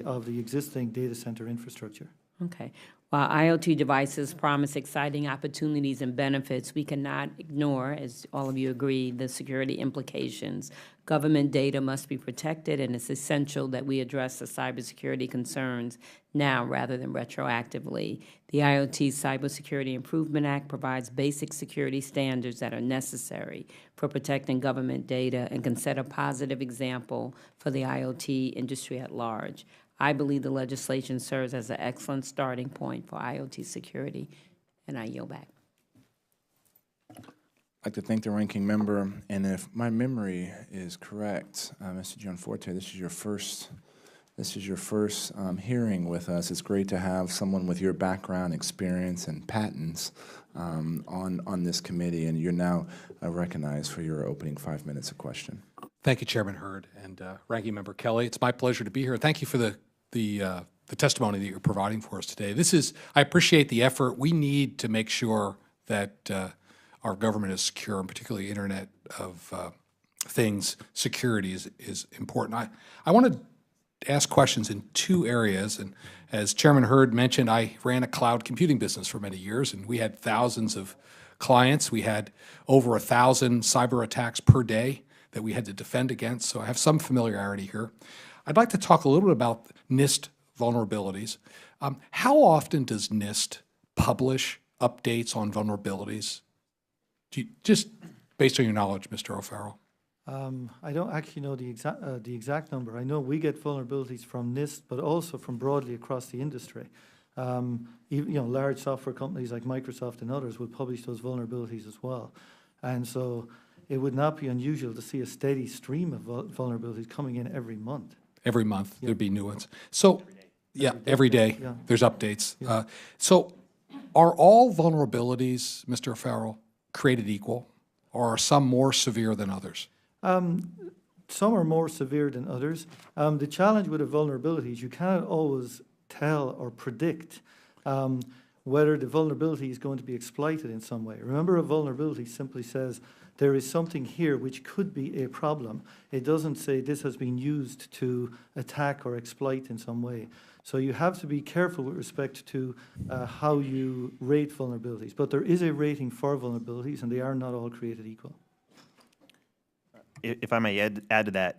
of the existing data center infrastructure. Okay. While IoT devices promise exciting opportunities and benefits, we cannot ignore, as all of you agree, the security implications. Government data must be protected, and it's essential that we address the cybersecurity concerns now rather than retroactively. The IoT Cybersecurity Improvement Act provides basic security standards that are necessary for protecting government data and can set a positive example for the IoT industry at large. I believe the legislation serves as an excellent starting point for IoT security, and I yield back. I'd like to thank the ranking member, and if my memory is correct, Mr. Gianforte, this is your first hearing with us. It's great to have someone with your background, experience, and patents on this committee, and you're now recognized for your opening 5 minutes of question. Thank you, Chairman Hurd and Ranking Member Kelly. It's my pleasure to be here. Thank you for the testimony that you're providing for us today. I appreciate the effort. We need to make sure that our government is secure, and particularly Internet of Things security is important. I want to ask questions in two areas, and as Chairman Hurd mentioned, I ran a cloud computing business for many years, and we had thousands of clients. We had over 1,000 cyber attacks per day that we had to defend against, so I have some familiarity here. I'd like to talk a little bit about NIST vulnerabilities. How often does NIST publish updates on vulnerabilities? Just based on your knowledge, Mr. O'Farrell. I don't actually know the exact number. I know we get vulnerabilities from NIST, but also from broadly across the industry. Even, large software companies like Microsoft and others will publish those vulnerabilities as well. And so it would not be unusual to see a steady stream of vulnerabilities coming in every month. Every month, there'd be new ones. So, every day, there's updates. So are all vulnerabilities, Mr. O'Farrell, created equal, or are some more severe than others? Some are more severe than others. The challenge with a vulnerability is you cannot always tell or predict whether the vulnerability is going to be exploited in some way. Remember, a vulnerability simply says there is something here which could be a problem. It doesn't say this has been used to attack or exploit in some way. So you have to be careful with respect to how you rate vulnerabilities. But there is a rating for vulnerabilities, and they are not all created equal. If I may add to that,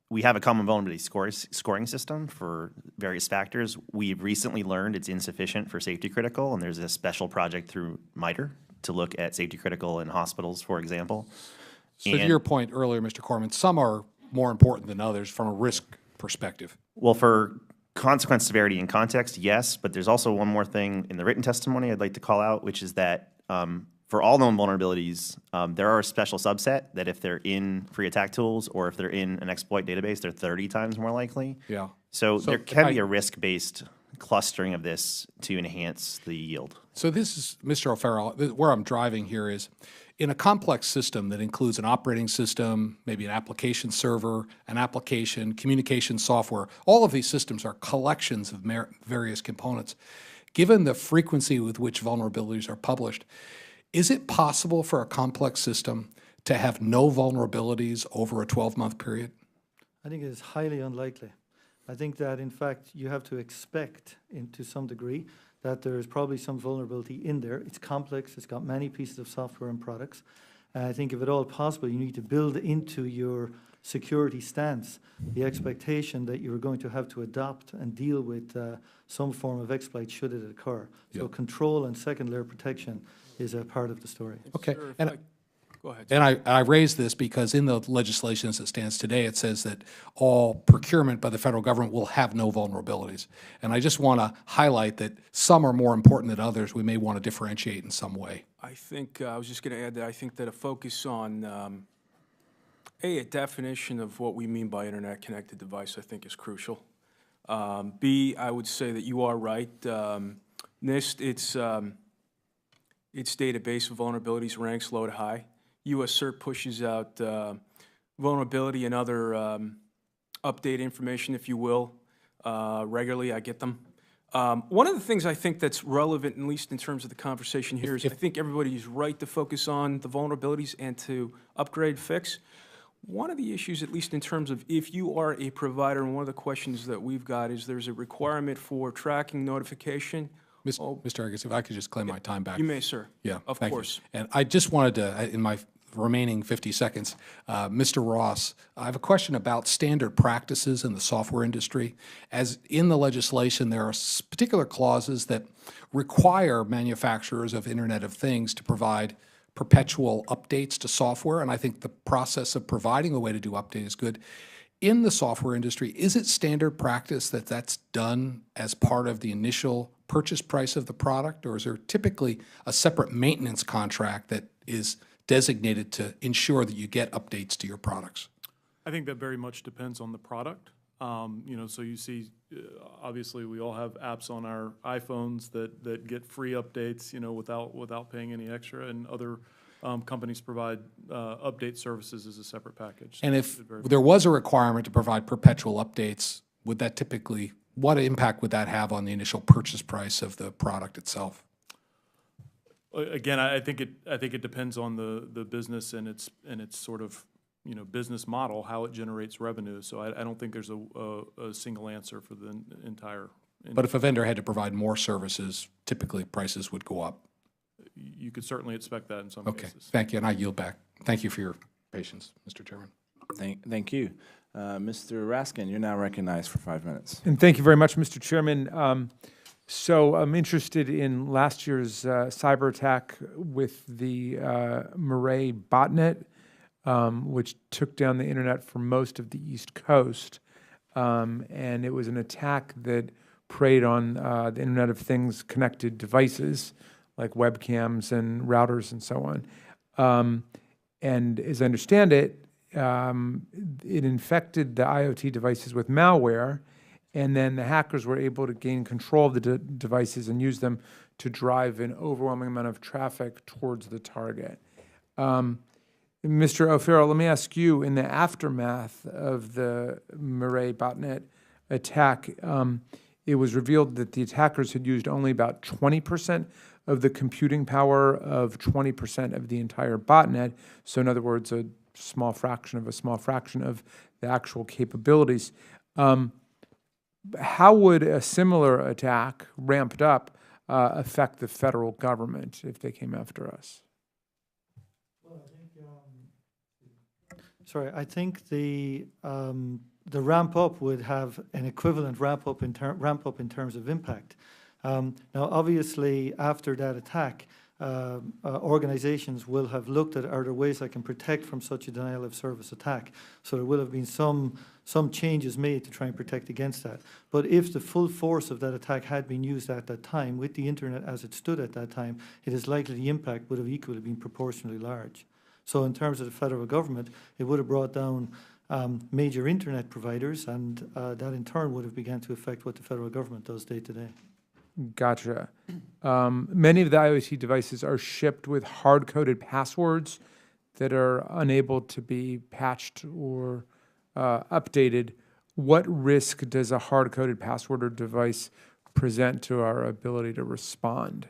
we have a common vulnerability scoring system for various factors. We've recently learned it's insufficient for safety critical, and there's a special project through MITRE to look at safety critical in hospitals, for example. So to your point earlier, Mr. Corman, some are more important than others from a risk perspective. Well, for consequence, severity, and context, yes, but there's also one more thing in the written testimony I'd like to call out, which is that for all known vulnerabilities, there are a special subset that if they're in free attack tools or if they're in an exploit database, they're 30 times more likely. Yeah. So there can be a risk-based clustering of this to enhance the yield. So this is, Mr. O'Farrell, where I'm driving here is, in a complex system that includes an operating system, maybe an application server, an application, communication software, all of these systems are collections of various components. Given the frequency with which vulnerabilities are published, is it possible for a complex system to have no vulnerabilities over a 12-month period? I think it is highly unlikely. I think that, in fact, you have to expect, to some degree, that there is probably some vulnerability in there. It's complex. It's got many pieces of software and products. And I think if at all possible, you need to build into your security stance the expectation that you're going to have to adopt and deal with some form of exploit should it occur. So control and second layer protection is a part of the story. Okay. Sir, And go ahead. And I raise this because in the legislation as it stands today, it says that all procurement by the federal government will have no vulnerabilities. And I just want to highlight that some are more important than others. We may want to differentiate in some way. I think, I was just going to add that I think that a focus on, A, a definition of what we mean by internet-connected device, I think is crucial. B, I would say that you are right. NIST, its database of vulnerabilities ranks low to high. U.S. CERT pushes out vulnerability and other update information, if you will, regularly. I get them. One of the things I think that's relevant, at least in terms of the conversation here, is I think everybody is right to focus on the vulnerabilities and to upgrade, fix. One of the issues, at least in terms of if you are a provider, and one of the questions that we've got is there's a requirement for tracking notification. Mr. Eggers, if I could just claim my time back. You may, sir. Yeah, of thank course. You. And I just wanted to, in my remaining 50 seconds, Mr. Ross, I have a question about standard practices in the software industry. As in the legislation, there are particular clauses that require manufacturers of Internet of Things to provide perpetual updates to software, and I think the process of providing a way to do update is good. In the software industry, is it standard practice that that's done as part of the initial purchase price of the product, or is there typically a separate maintenance contract that is designated to ensure that you get updates to your products? I think that very much depends on the product. You know, so you see, obviously, we all have apps on our iPhones that get free updates, you know, without paying any extra, and other companies provide update services as a separate package. And if there was a requirement to provide perpetual updates, would that typically, what impact would that have on the initial purchase price of the product itself? Again, I think it depends on the business and its sort of, you know, business model, how it generates revenue. So I don't think there's a single answer for the entire. But if a vendor had to provide more services, typically prices would go up. You could certainly expect that in some Okay, cases. thank you, and I yield back. Thank you for your patience, Mr. Chairman. Thank you. Mr. Raskin, you're now recognized for 5 minutes. And thank you very much, Mr. Chairman. So I'm interested in last year's cyber attack with the Murray botnet, which took down the internet for most of the East Coast. And it was an attack that preyed on the Internet of Things connected devices, like webcams and routers and so on. And as I understand it, it infected the IoT devices with malware, and then the hackers were able to gain control of the devices and use them to drive an overwhelming amount of traffic towards the target. Mr. O'Farrell, let me ask you, in the aftermath of the Murray botnet attack, it was revealed that the attackers had used only about 20% of the computing power of 20% of the entire botnet. So in other words, a small fraction of the actual capabilities. How would a similar attack, ramped up, affect the federal government if they came after us? Well, I think the ramp up would have an equivalent ramp up in terms of impact. Now, obviously, after that attack, organizations will have looked at, are there ways I can protect from such a denial of service attack? So there will have been some changes made to try and protect against that. But if the full force of that attack had been used at that time, with the internet as it stood at that time, it is likely the impact would have equally been proportionally large. So in terms of the federal government, it would have brought down major internet providers, and that in turn would have begun to affect what the federal government does day to day. Gotcha. Many of the IoT devices are shipped with hard-coded passwords that are unable to be patched or updated. What risk does a hard-coded password or device present to our ability to respond?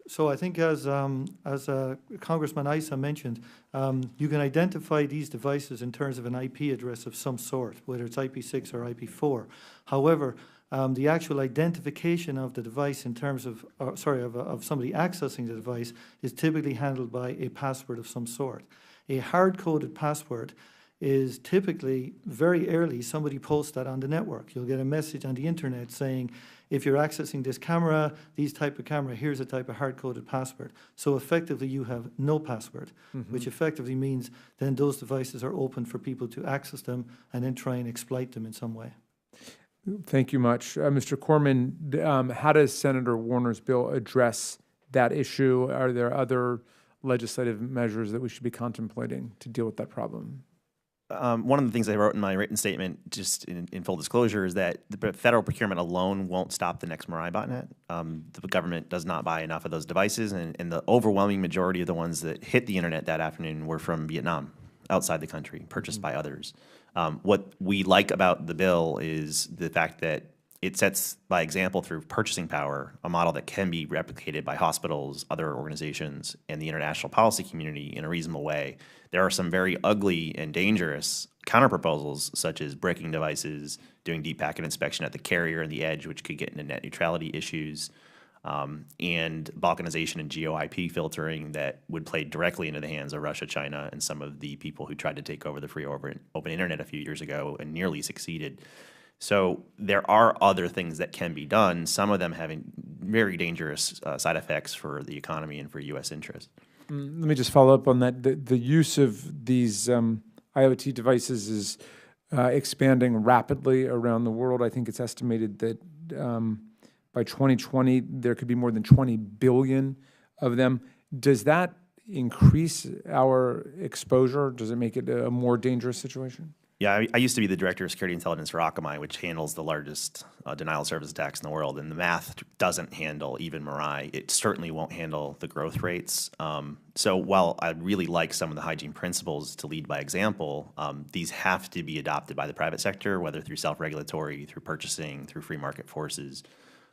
So I think as Congressman Issa mentioned, you can identify these devices in terms of an IP address of some sort, whether it's IP6 or IP4. However, the actual identification of the device in terms of, of somebody accessing the device is typically handled by a password of some sort. A hard-coded password is typically very early somebody posts that on the network. You'll get a message on the internet saying, if you're accessing this camera, these type of camera, here's a type of hard-coded password. So effectively you have no password, which effectively means then those devices are open for people to access them and then try and exploit them in some way. Thank you much. Mr. Corman, how does Senator Warner's bill address that issue? Are there other legislative measures that we should be contemplating to deal with that problem? One of the things I wrote in my written statement, just in full disclosure, is that the federal procurement alone won't stop the next Mirai botnet. The government does not buy enough of those devices, and the overwhelming majority of the ones that hit the internet that afternoon were from Vietnam, outside the country, purchased by others. What we like about the bill is the fact that it sets by example through purchasing power a model that can be replicated by hospitals, other organizations, and the international policy community in a reasonable way. There are some very ugly and dangerous counterproposals, such as breaking devices, doing deep packet inspection at the carrier and the edge, which could get into net neutrality issues, and balkanization and geo-IP filtering that would play directly into the hands of Russia, China, and some of the people who tried to take over the free open internet a few years ago and nearly succeeded. So there are other things that can be done, some of them having very dangerous side effects for the economy and for U.S. interests. Let me just follow up on that. The use of these IoT devices is expanding rapidly around the world. I think it's estimated that by 2020, there could be more than 20 billion of them. Does that increase our exposure? Does it make it a more dangerous situation? Yeah, I used to be the director of security intelligence for Akamai, which handles the largest denial of service attacks in the world, and the math doesn't handle even Mirai. It certainly won't handle the growth rates. So while I really like some of the hygiene principles to lead by example, these have to be adopted by the private sector, whether through self-regulatory, through purchasing, through free market forces.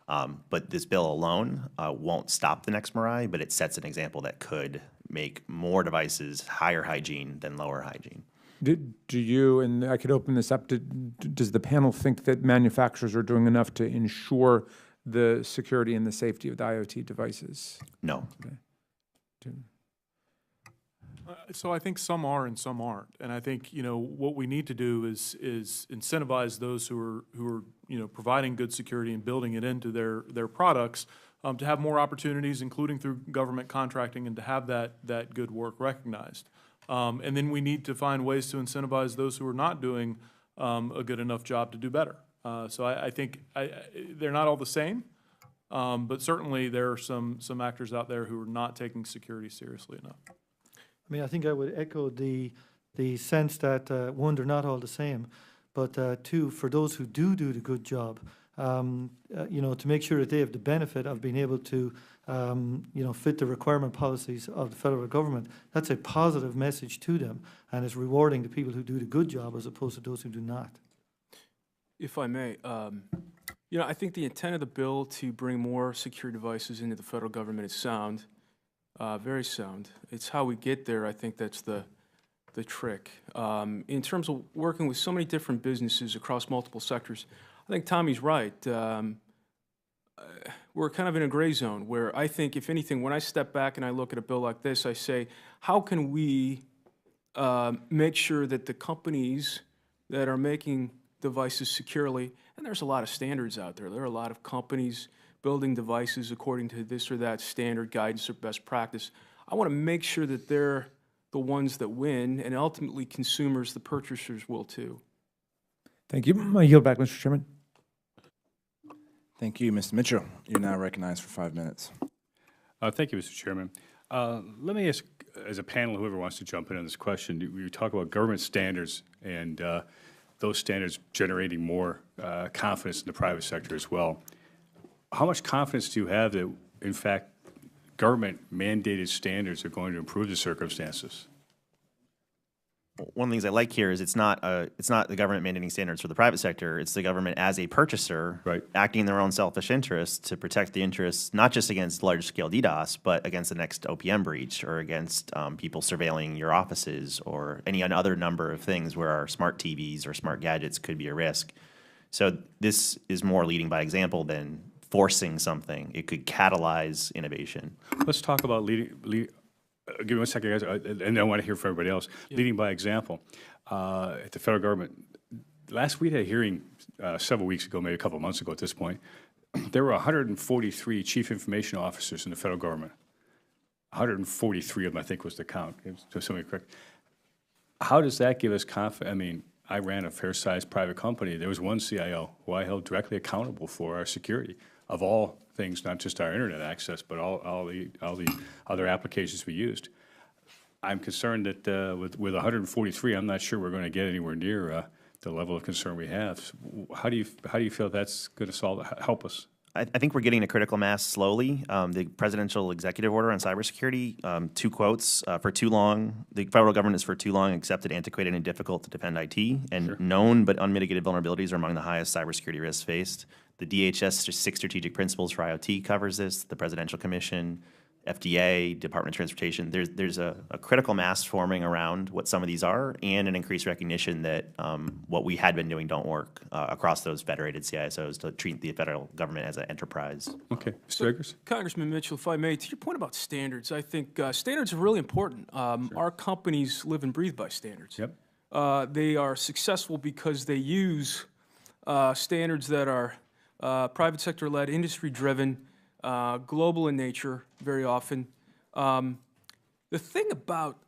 But this bill alone won't stop the next Mirai, but it sets an example that could make more devices higher hygiene than lower hygiene. Do you, and I could open this up, does the panel think that manufacturers are doing enough to ensure the security and the safety of the IoT devices? No. Okay. So I think some are and some aren't, and I think what we need to do is incentivize those who are providing good security and building it into their products to have more opportunities, including through government contracting, and to have that good work recognized. And then we need to find ways to incentivize those who are not doing a good enough job to do better. So I think they're not all the same, but certainly there are some actors out there who are not taking security seriously enough. I mean, I think I would echo the sense that, one, they're not all the same, but two, for those who do the good job, to make sure that they have the benefit of being able to, fit the requirement policies of the federal government, that's a positive message to them, and it's rewarding the people who do the good job as opposed to those who do not. If I may, I think the intent of the bill to bring more secure devices into the federal government is sound, very sound. It's how we get there. I think that's the trick. In terms of working with so many different businesses across multiple sectors, I think Tommy's right. We're kind of in a gray zone where I think, if anything, when I step back and I look at a bill like this, I say, how can we make sure that the companies that are making devices securely, and there's a lot of standards out there. There are a lot of companies building devices according to this or that standard guidance or best practice. I want to make sure that they're the ones that win, and ultimately consumers, the purchasers, will too. Thank you. I yield back, Mr. Chairman. Thank you, Mr. Mitchell. You're now recognized for 5 minutes. Thank you, Mr. Chairman. Let me ask, as a panel, whoever wants to jump in on this question, we talk about government standards and those standards generating more confidence in the private sector as well. How much confidence do you have that, in fact, government-mandated standards are going to improve the circumstances? one of the things I like here is it's not the government mandating standards for the private sector. It's the government as a purchaser acting in their own selfish interests to protect the interests, not just against large-scale DDoS, but against the next OPM breach or against people surveilling your offices or any other number of things where our smart TVs or smart gadgets could be a risk. So this is more leading by example than forcing something. It could catalyze innovation. Let's talk about give me 1 second, guys, and I want to hear from everybody else. Leading by example. At the federal government, last week I had a hearing several weeks ago, maybe a couple of months ago at this point. There were 143 chief information officers in the federal government. 143 of them, I think, was the count. So somebody correct. How does that give us confidence? I mean, I ran a fair-sized private company. There was one CIO who I held directly accountable for our security of all things, not just our internet access, but all the other applications we used. I'm concerned that with 143, I'm not sure we're going to get anywhere near the level of concern we have. How do you feel that's going to help us? I think we're getting a critical mass slowly. The presidential executive order on cybersecurity, 2 quotes, for too long, the federal government is for too long accepted, antiquated, and difficult to defend IT, and known but unmitigated vulnerabilities are among the highest cybersecurity risks faced. The DHS 6 strategic principles for IoT covers this, the Presidential Commission, FDA, Department of Transportation. There's a critical mass forming around what some of these are and an increased recognition that what we had been doing don't work across those federated CISOs to treat the federal government as an enterprise. Okay. Mr. Eggers? Congressman Mitchell, if I may, to your point about standards, I think standards are really important. Our companies live and breathe by standards. Yep. They are successful because they use standards that are private sector-led, industry-driven, global in nature very often. The thing about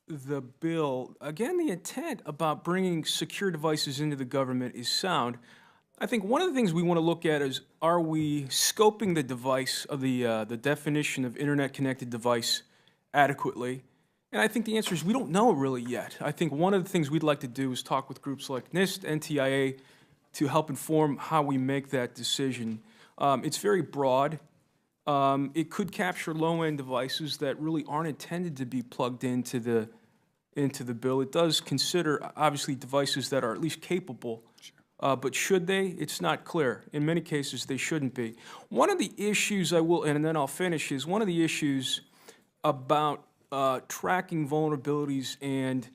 the bill, again, the intent about bringing secure devices into the government is sound. I think one of the things we want to look at is, are we scoping the device of the definition of internet-connected device adequately? And I think the answer is we don't know really yet. I think one of the things we'd like to do is talk with groups like NIST, NTIA, to help inform how we make that decision. It's very broad. It could capture low-end devices that really aren't intended to be plugged into the bill. It does consider, obviously, devices that are at least capable. But should they? It's not clear. In many cases, they shouldn't be. One of the issues and then I'll finish, is one of the issues about tracking vulnerabilities and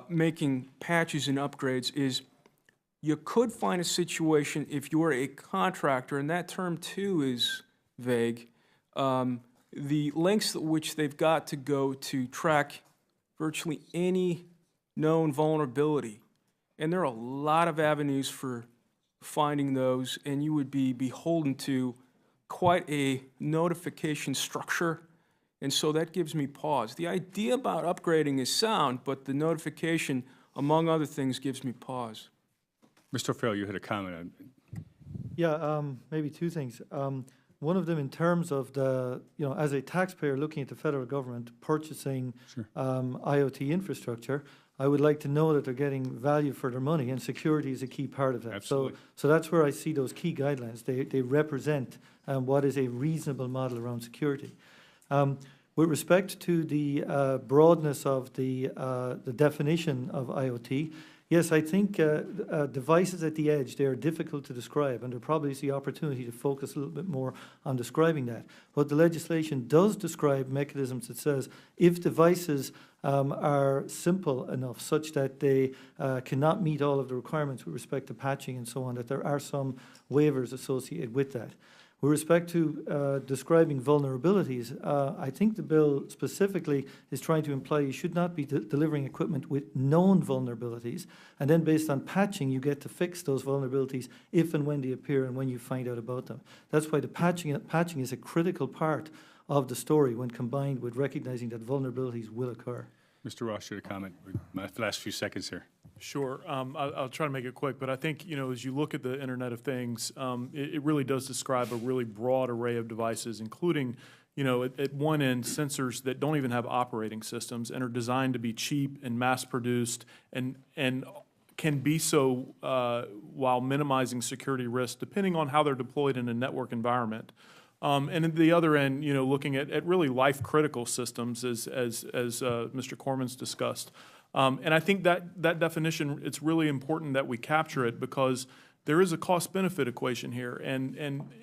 making patches and upgrades is you could find a situation if you're a contractor, and that term too is vague, the lengths at which they've got to go to track virtually any known vulnerability. And there are a lot of avenues for finding those, and you would be beholden to quite a notification structure, and so that gives me pause. The idea about upgrading is sound, but the notification, among other things, gives me pause. Mr. Farrell, you had a comment on. Yeah, maybe 2 things. One of them in terms of as a taxpayer looking at the federal government purchasing IoT infrastructure, I would like to know that they're getting value for their money, and security is a key part of that. Absolutely. So that's where I see those key guidelines. They represent what is a reasonable model around security. With respect to the broadness of the definition of IoT, yes, I think devices at the edge, they are difficult to describe, and there probably is the opportunity to focus a little bit more on describing that. But the legislation does describe mechanisms that says if devices are simple enough such that they cannot meet all of the requirements with respect to patching and so on, that there are some waivers associated with that. With respect to describing vulnerabilities, I think the bill specifically is trying to imply you should not be delivering equipment with known vulnerabilities, and then based on patching, you get to fix those vulnerabilities if and when they appear and when you find out about them. That's why the patching is a critical part of the story when combined with recognizing that vulnerabilities will occur. Mr. Ross, you had a comment. My last few seconds here. Sure. I'll try to make it quick, but I think, as you look at the Internet of Things, it really does describe a really broad array of devices, including, at one end, sensors that don't even have operating systems and are designed to be cheap and mass-produced and can be so while minimizing security risk, depending on how they're deployed in a network environment. And at the other end, looking at really life-critical systems, as Mr. Corman's discussed. And I think that definition, it's really important that we capture it because there is a cost-benefit equation here. And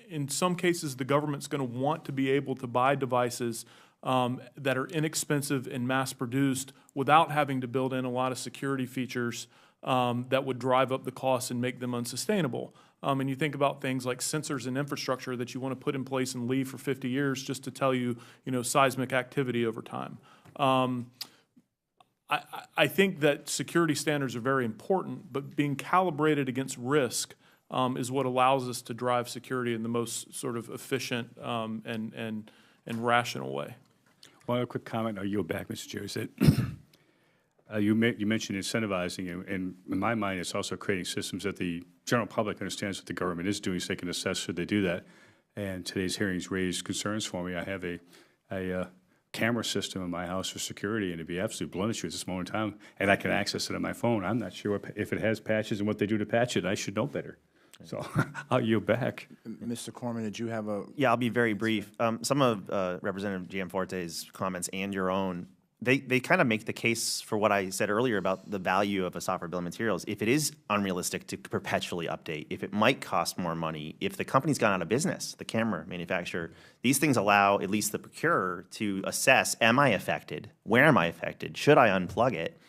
in some cases, the government's going to want to be able to buy devices that are inexpensive and mass-produced without having to build in a lot of security features that would drive up the costs and make them unsustainable. And you think about things like sensors and infrastructure that you want to put in place and leave for 50 years just to tell you, seismic activity over time. I think that security standards are very important, but being calibrated against risk is what allows us to drive security in the most sort of efficient and rational way. One other quick comment, I'll yield back, Mr. Chair, is that you mentioned incentivizing, and in my mind, it's also creating systems that the general public understands what the government is doing so they can assess should they do that. And today's hearings raised concerns for me. I have a camera system in my house for security, and to be absolutely blunt at you at this moment in time, and I can access it on my phone. I'm not sure if it has patches and what they do to patch it. I should know better. So I'll yield back. Mr. Corman, did you have a? Yeah, I'll be very brief. Some of Representative Gianforte's comments and your own, they kind of make the case for what I said earlier about the value of a software bill of materials. If it is unrealistic to perpetually update, if it might cost more money, if the company's gone out of business, the camera manufacturer, these things allow at least the procurer to assess, am I affected? Where am I affected? Should I unplug it?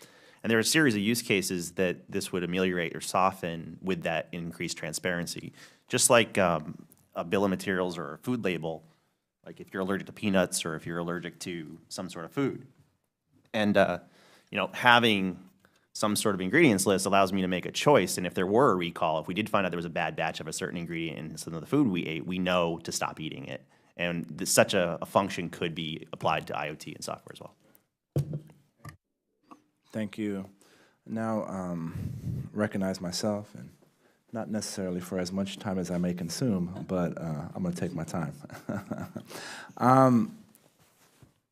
And there are a series of use cases that this would ameliorate or soften with that increased transparency. Just like a bill of materials or a food label, like if you're allergic to peanuts or if you're allergic to some sort of food. And having some sort of ingredients list allows me to make a choice. And if there were a recall, if we did find out there was a bad batch of a certain ingredient in some of the food we ate, we know to stop eating it. And such a function could be applied to IoT and software as well. Thank you. Now, recognize myself, and not necessarily for as much time as I may consume, but I'm going to take my time.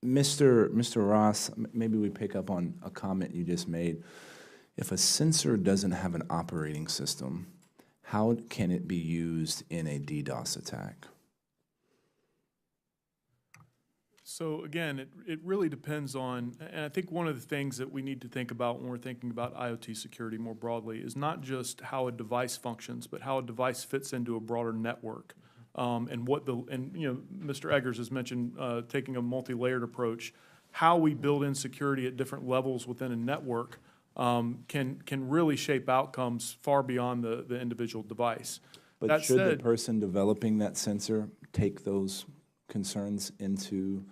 Mr. Ross, maybe we pick up on a comment you just made. If a sensor doesn't have an operating system, how can it be used in a DDoS attack? So again, it really depends on, and I think one of the things that we need to think about when we're thinking about IoT security more broadly is not just how a device functions, but how a device fits into a broader network. Mr. Eggers has mentioned taking a multi-layered approach. How we build in security at different levels within a network can really shape outcomes far beyond the individual device. But that should said, the person developing that sensor take those concerns into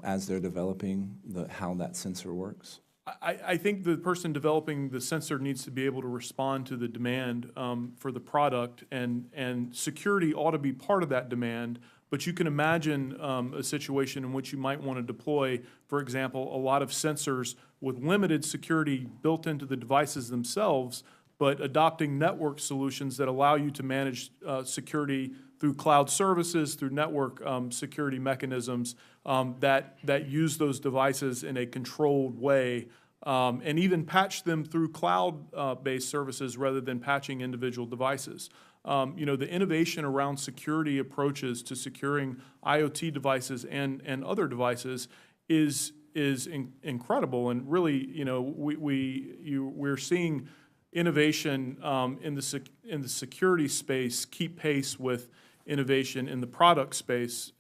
as they're developing how that sensor works? I think the person developing the sensor needs to be able to respond to the demand for the product, and security ought to be part of that demand. But you can imagine a situation in which you might want to deploy, for example, a lot of sensors with limited security built into the devices themselves, but adopting network solutions that allow you to manage security through cloud services, through network security mechanisms that use those devices in a controlled way, and even patch them through cloud-based services rather than patching individual devices. The innovation around security approaches to securing IoT devices and other devices is incredible, and really, we're seeing innovation in the security space keep pace with innovation in the product space.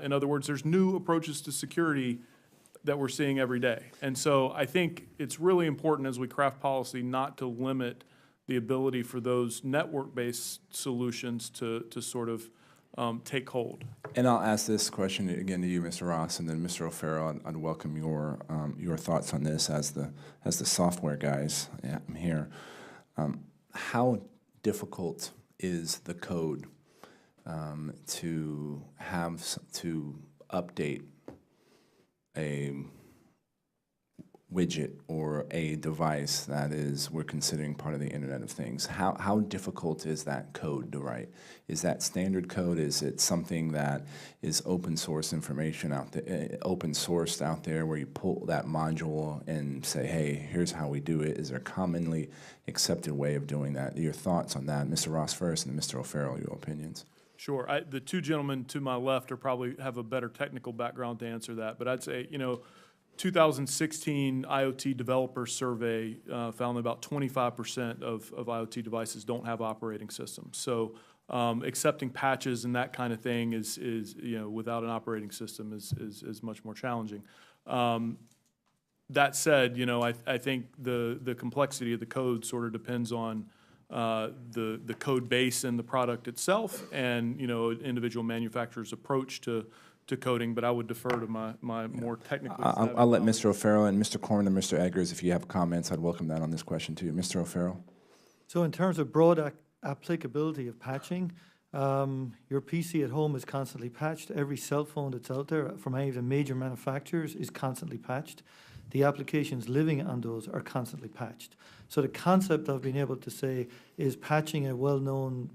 In other words, there's new approaches to security that we're seeing every day. And so I think it's really important as we craft policy not to limit the ability for those network-based solutions to sort of take hold. And I'll ask this question again to you, Mr. Ross, and then Mr. O'Farrell. I'd welcome your thoughts on this as the software guys. Yeah, I'm here. How difficult is the code to update a widget or a device that we're considering part of the Internet of Things? How difficult is that code to write? Is that standard code? Is it something that is open source information out there, open sourced out there, where you pull that module and say, hey, here's how we do it? Is there a commonly accepted way of doing that? Your thoughts on that, Mr. Ross first, and Mr. O'Farrell, your opinions. Sure. The two gentlemen to my left probably have a better technical background to answer that, but I'd say, 2016 IoT developer survey found that about 25% of IoT devices don't have operating systems. So accepting patches and that kind of thing is without an operating system is much more challenging. That said, I think the complexity of the code sort of depends on the code base and the product itself, and individual manufacturer's approach to coding. But I would defer to my more technically. I'll let Mr. O'Farrell and Mr. Corman and Mr. Eggers, if you have comments, I'd welcome that on this question too. Mr. O'Farrell. So in terms of broad applicability of patching, your PC at home is constantly patched. Every cell phone that's out there from any of the major manufacturers is constantly patched. The applications living on those are constantly patched. So the concept of being able to say, is patching a well-known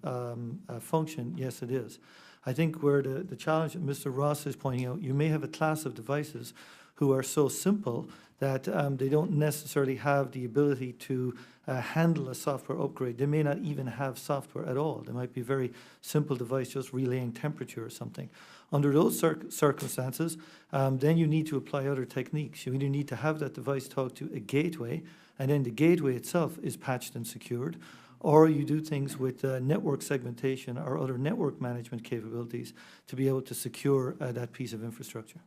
function? Yes, it is. I think where the challenge that Mr. Ross is pointing out, you may have a class of devices who are so simple that they don't necessarily have the ability to handle a software upgrade. They may not even have software at all. They might be a very simple device, just relaying temperature or something. Under those circumstances, then you need to apply other techniques. You either need to have that device talk to a gateway, and then the gateway itself is patched and secured, or you do things with network segmentation or other network management capabilities to be able to secure that piece of infrastructure.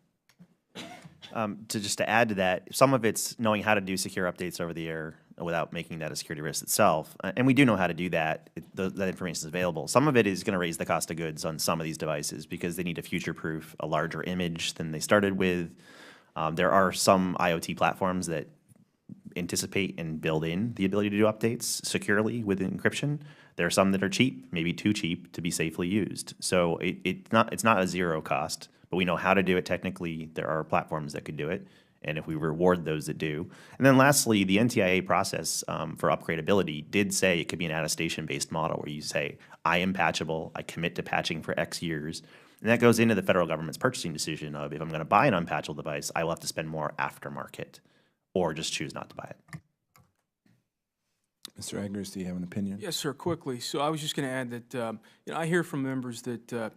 To add to that, some of it's knowing how to do secure updates over the air without making that a security risk itself. And we do know how to do that. That information is available. Some of it is going to raise the cost of goods on some of these devices because they need to future-proof a larger image than they started with. There are some IoT platforms that anticipate and build in the ability to do updates securely with encryption. There are some that are cheap, maybe too cheap to be safely used. So it's not a zero cost, but we know how to do it technically. There are platforms that could do it, and if we reward those that do. And then lastly, the NTIA process for upgradability did say it could be an attestation-based model where you say, I am patchable, I commit to patching for X years. And that goes into the federal government's purchasing decision of if I'm going to buy an unpatchable device, I will have to spend more aftermarket or just choose not to buy it. Mr. Eggers, do you have an opinion? Yes, sir, quickly. So I was just going to add that I hear from members that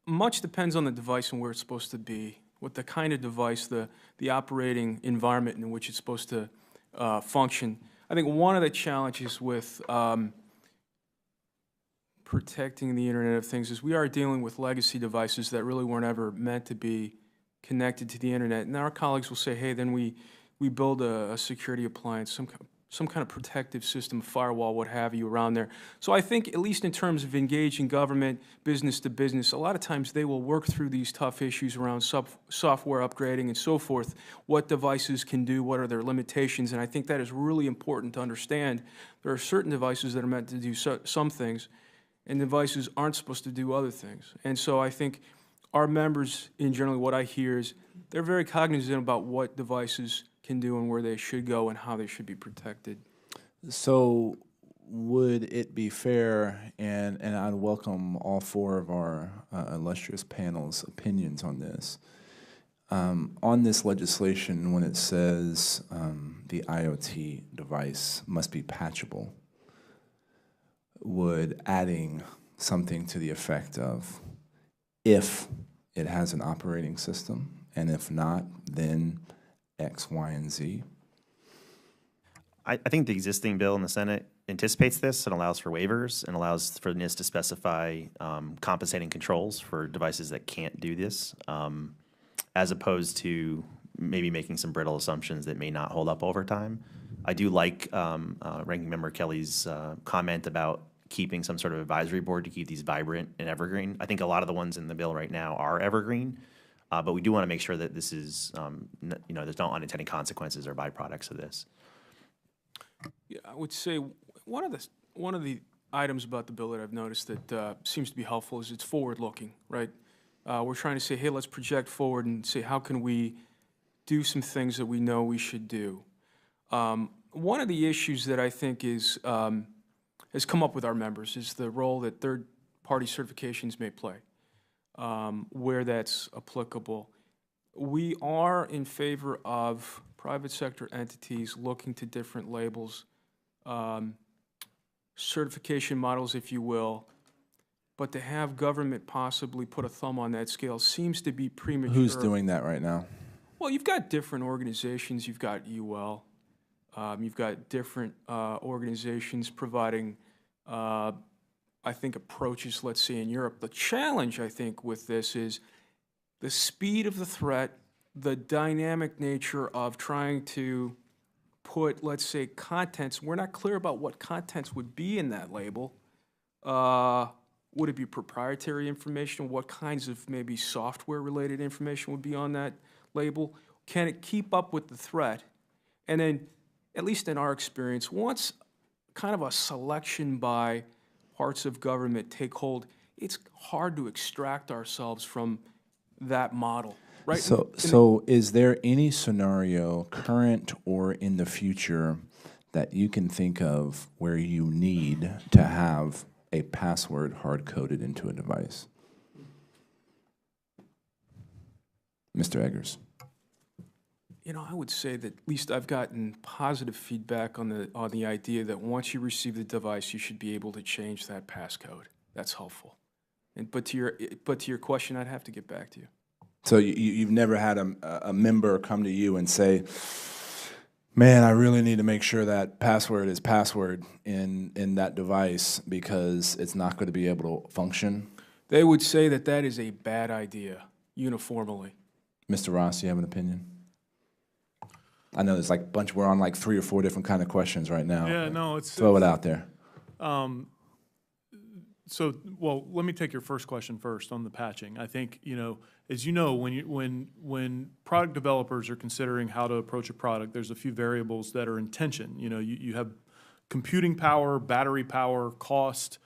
much depends on the device and where it's supposed to be, what the kind of device, the operating environment in which it's supposed to function. I think one of the challenges with protecting the Internet of Things is we are dealing with legacy devices that really weren't ever meant to be connected to the Internet. And our colleagues will say, hey, then we build a security appliance, some kind of protective system, firewall, what have you, around there. So I think, at least in terms of engaging government, business to business, a lot of times they will work through these tough issues around software upgrading and so forth, what devices can do, what are their limitations, and I think that is really important to understand. There are certain devices that are meant to do some things, and devices aren't supposed to do other things. And so I think our members, in general, what I hear is they're very cognizant about what devices can do and where they should go and how they should be protected. So would it be fair, and I'd welcome all four of our illustrious panel's opinions on this legislation when it says the IoT device must be patchable, would adding something to the effect of if it has an operating system, and if not, then X, Y, and Z? I think the existing bill in the Senate anticipates this and allows for waivers and allows for NIST to specify compensating controls for devices that can't do this, as opposed to maybe making some brittle assumptions that may not hold up over time. I do like Ranking Member Kelly's comment about keeping some sort of advisory board to keep these vibrant and evergreen. I think a lot of the ones in the bill right now are evergreen, but we do want to make sure that this is, there's no unintended consequences or byproducts of this. Yeah, I would say one of the items about the bill that I've noticed that seems to be helpful is it's forward-looking, right? We're trying to say, hey, let's project forward and say, how can we do some things that we know we should do? One of the issues that I think is has come up with our members is the role that third-party certifications may play, where that's applicable. We are in favor of private sector entities looking to different labels, certification models, if you will, but to have government possibly put a thumb on that scale seems to be premature. Who's doing that right now? Well, you've got different organizations. You've got UL. You've got different organizations providing, I think, approaches, let's say, in Europe. The challenge, I think, with this is the speed of the threat, the dynamic nature of trying to put, let's say, contents. We're not clear about what contents would be in that label. Would it be proprietary information? What kinds of maybe software-related information would be on that label? Can it keep up with the threat? And then, at least in our experience, once kind of a selection by parts of government take hold, it's hard to extract ourselves from that model, right? So is there any scenario, current or in the future, that you can think of where you need to have a password hard-coded into a device? Mr. Eggers. You know, I would say that at least I've gotten positive feedback on the idea that once you receive the device, you should be able to change that passcode. That's helpful. But to your question, I'd have to get back to you. So you've never had a member come to you and say, man, I really need to make sure that password is password in that device because it's not going to be able to function? They would say that that is a bad idea, uniformly. Mr. Ross, you have an opinion? I know there's like a bunch, we're on like 3 or 4 different kind of questions right now. Yeah, no, it's... Throw it out there. Well, let me take your first question first on the patching. I think, as you know, when product developers are considering how to approach a product, there's a few variables that are in tension. You have computing power, battery power, cost,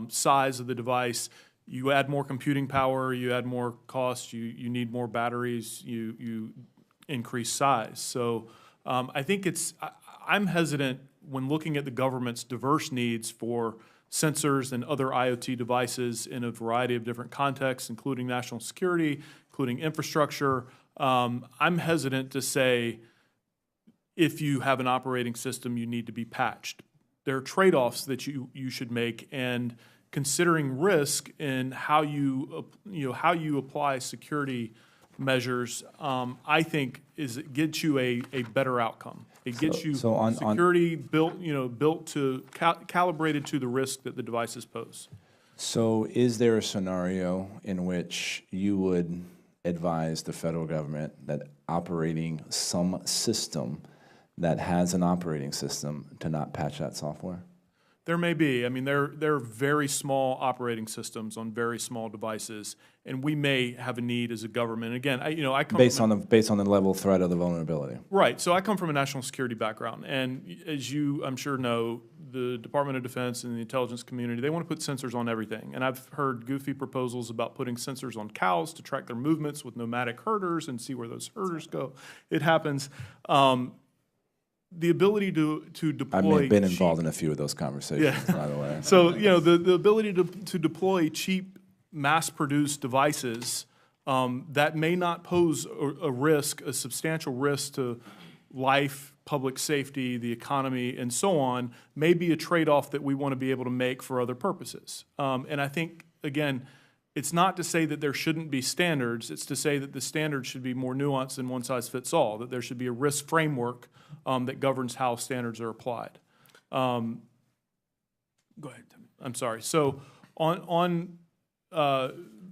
size of the device. You add more computing power, you add more cost, you need more batteries, you increase size. So I think I'm hesitant when looking at the government's diverse needs for sensors and other IoT devices in a variety of different contexts, including national security, including infrastructure. I'm hesitant to say if you have an operating system, you need to be patched. There are trade-offs that you should make, and considering risk in how you apply security measures, I think gets you a better outcome. It gets you security built to calibrated to the risk that the devices pose. So is there a scenario in which you would advise the federal government that operating some system that has an operating system to not patch that software? There may be. I mean, they're very small operating systems on very small devices, and we may have a need as a government. Again, I come based on the level of threat of the vulnerability. Right. So I come from a national security background, and as you, I'm sure, know, the Department of Defense and the intelligence community, they want to put sensors on everything. And I've heard goofy proposals about putting sensors on cows to track their movements with nomadic herders and see where those herders go. It happens. The ability to deploy... I've been involved in a few of those conversations, by the way. So, the ability to deploy cheap, mass-produced devices that may not pose a substantial risk to life, public safety, the economy, and so on, may be a trade-off that we want to be able to make for other purposes. And I think, again, it's not to say that there shouldn't be standards. It's to say that the standards should be more nuanced than one size fits all, that there should be a risk framework that governs how standards are applied. Go ahead, Tim. I'm sorry. So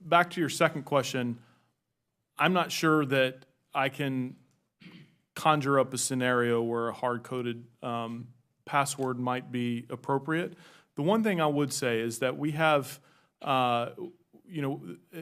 back to your second question, I'm not sure that I can conjure up a scenario where a hard-coded password might be appropriate. The one thing I would say is that we have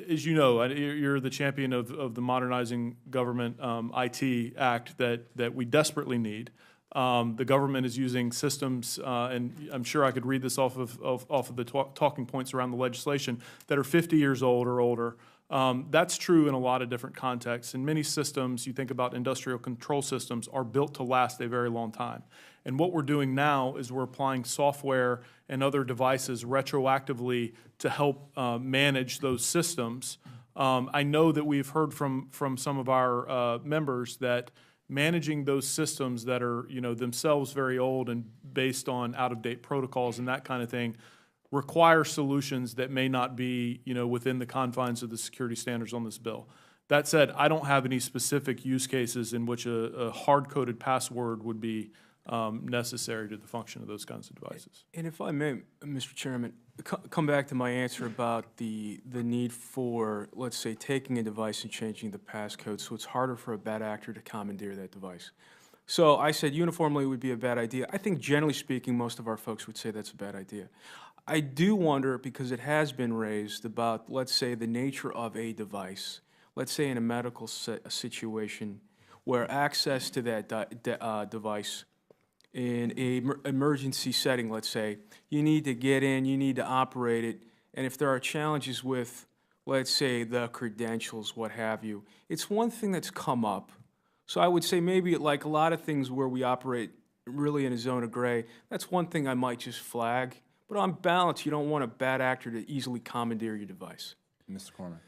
as you know, you're the champion of the Modernizing Government IT Act that we desperately need. The government is using systems, and I'm sure I could read this off of the talking points around the legislation, that are 50 years old or older. That's true in a lot of different contexts. In many systems, you think about industrial control systems, are built to last a very long time. And what we're doing now is we're applying software and other devices retroactively to help manage those systems. I know that we've heard from some of our members that managing those systems that are themselves very old and based on out-of-date protocols and that kind of thing require solutions that may not be within the confines of the security standards on this bill. That said, I don't have any specific use cases in which a hard-coded password would be necessary to the function of those kinds of devices. And if I may, Mr. Chairman, come back to my answer about the need for, let's say, taking a device and changing the passcode so it's harder for a bad actor to commandeer that device. So I said uniformly it would be a bad idea. I think generally speaking, most of our folks would say that's a bad idea. I do wonder, because it has been raised, about, let's say, the nature of a device. Let's say in a medical situation where access to that device in an emergency setting, let's say, you need to get in, you need to operate it, and if there are challenges with, let's say, the credentials, what have you, it's one thing that's come up. So I would say maybe like a lot of things where we operate really in a zone of gray, that's one thing I might just flag. But on balance, you don't want a bad actor to easily commandeer your device. Mr. Corman.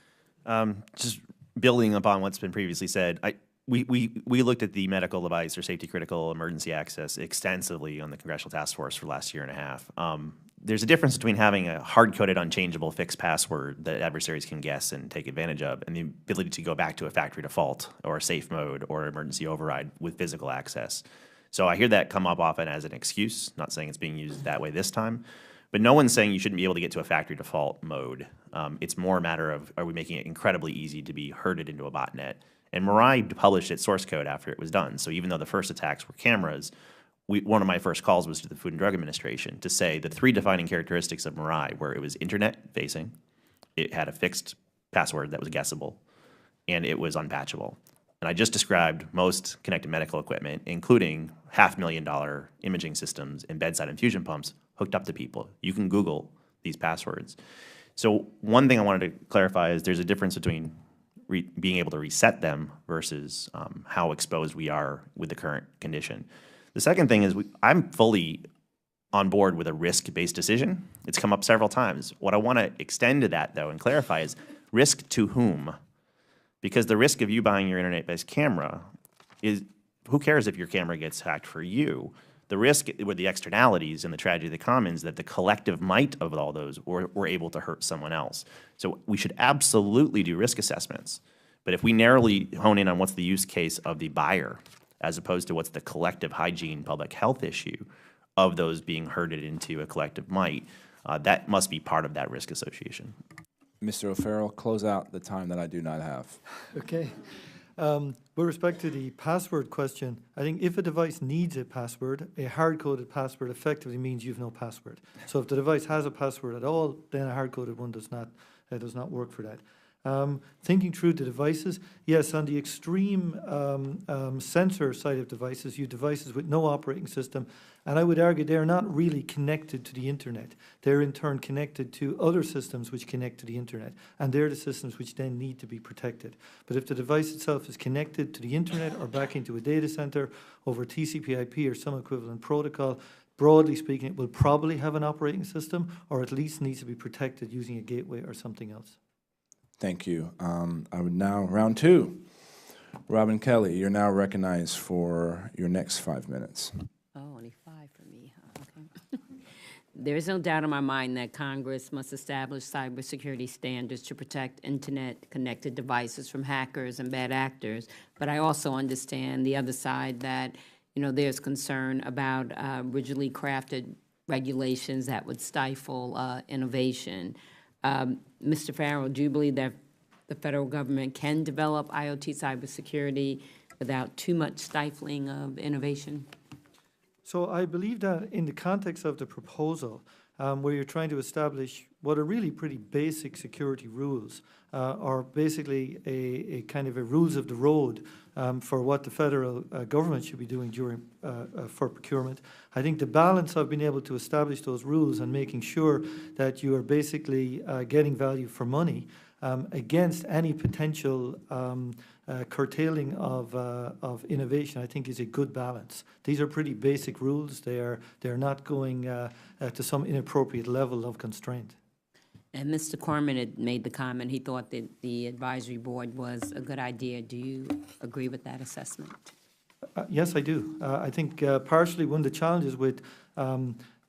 Just building upon what's been previously said, we looked at the medical device or safety critical emergency access extensively on the Congressional Task Force for the last year and a half. There's a difference between having a hard-coded, unchangeable fixed password that adversaries can guess and take advantage of, and the ability to go back to a factory default or a safe mode or emergency override with physical access. So I hear that come up often as an excuse, not saying it's being used that way this time, but no one's saying you shouldn't be able to get to a factory default mode. It's more a matter of, are we making it incredibly easy to be herded into a botnet? And Mirai published its source code after it was done. So even though the first attacks were cameras, one of my first calls was to the Food and Drug Administration to say the three defining characteristics of Mirai were it was internet-facing, it had a fixed password that was guessable, and it was unpatchable. And I just described most connected medical equipment, including $500,000 imaging systems and bedside infusion pumps hooked up to people. You can Google these passwords. So one thing I wanted to clarify is there's a difference between being able to reset them versus how exposed we are with the current condition. The second thing is I'm fully on board with a risk-based decision. It's come up several times. What I want to extend to that, though, and clarify is risk to whom? Because the risk of you buying your internet-based camera is, who cares if your camera gets hacked for you? The risk with the externalities and the tragedy of the commons that the collective might of all those were able to hurt someone else. So we should absolutely do risk assessments. But if we narrowly hone in on what's the use case of the buyer, as opposed to what's the collective hygiene public health issue of those being herded into a collective might, that must be part of that risk association. Mr. O'Farrell, close out the time that I do not have. Okay. With respect to the password question, I think if a device needs a password, a hard-coded password effectively means you've no password. So if the device has a password at all, then a hard-coded one does not work for that. Thinking through the devices, yes, on the extreme sensor side of devices, you have devices with no operating system, and I would argue they're not really connected to the internet. They're in turn connected to other systems which connect to the internet, and they're the systems which then need to be protected. But if the device itself is connected to the internet or back into a data center over TCP/IP or some equivalent protocol, broadly speaking, it will probably have an operating system, or at least needs to be protected using a gateway or something else. Thank you. I would now, round two. Robin Kelly, you're now recognized for your next 5 minutes. Oh, only 5 for me, huh? Okay. There is no doubt in my mind that Congress must establish cybersecurity standards to protect internet-connected devices from hackers and bad actors. But I also understand the other side that, there's concern about rigidly crafted regulations that would stifle innovation. Mr. Farrell, do you believe that the federal government can develop IoT cybersecurity without too much stifling of innovation? So I believe that in the context of the proposal, where you're trying to establish what are really pretty basic security rules, or basically a kind of a rules of the road for what the federal government should be doing for procurement. I think the balance of being able to establish those rules and making sure that you are basically getting value for money against any potential curtailing of innovation, I think is a good balance. These are pretty basic rules. They're not going to some inappropriate level of constraint. And Mr. Corman had made the comment he thought that the advisory board was a good idea. Do you agree with that assessment? Yes, I do. I think partially one of the challenges with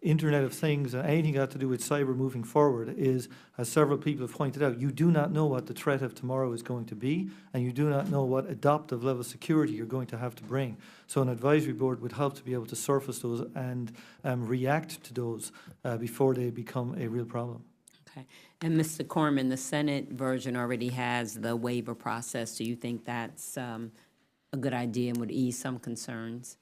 Internet of Things and anything got to do with cyber moving forward is, as several people have pointed out, you do not know what the threat of tomorrow is going to be, and you do not know what adaptive level of security you're going to have to bring. So an advisory board would help to be able to surface those and react to those before they become a real problem. Okay. And Mr. Corman, the Senate version already has the waiver process. Do you think that's a good idea and would ease some concerns?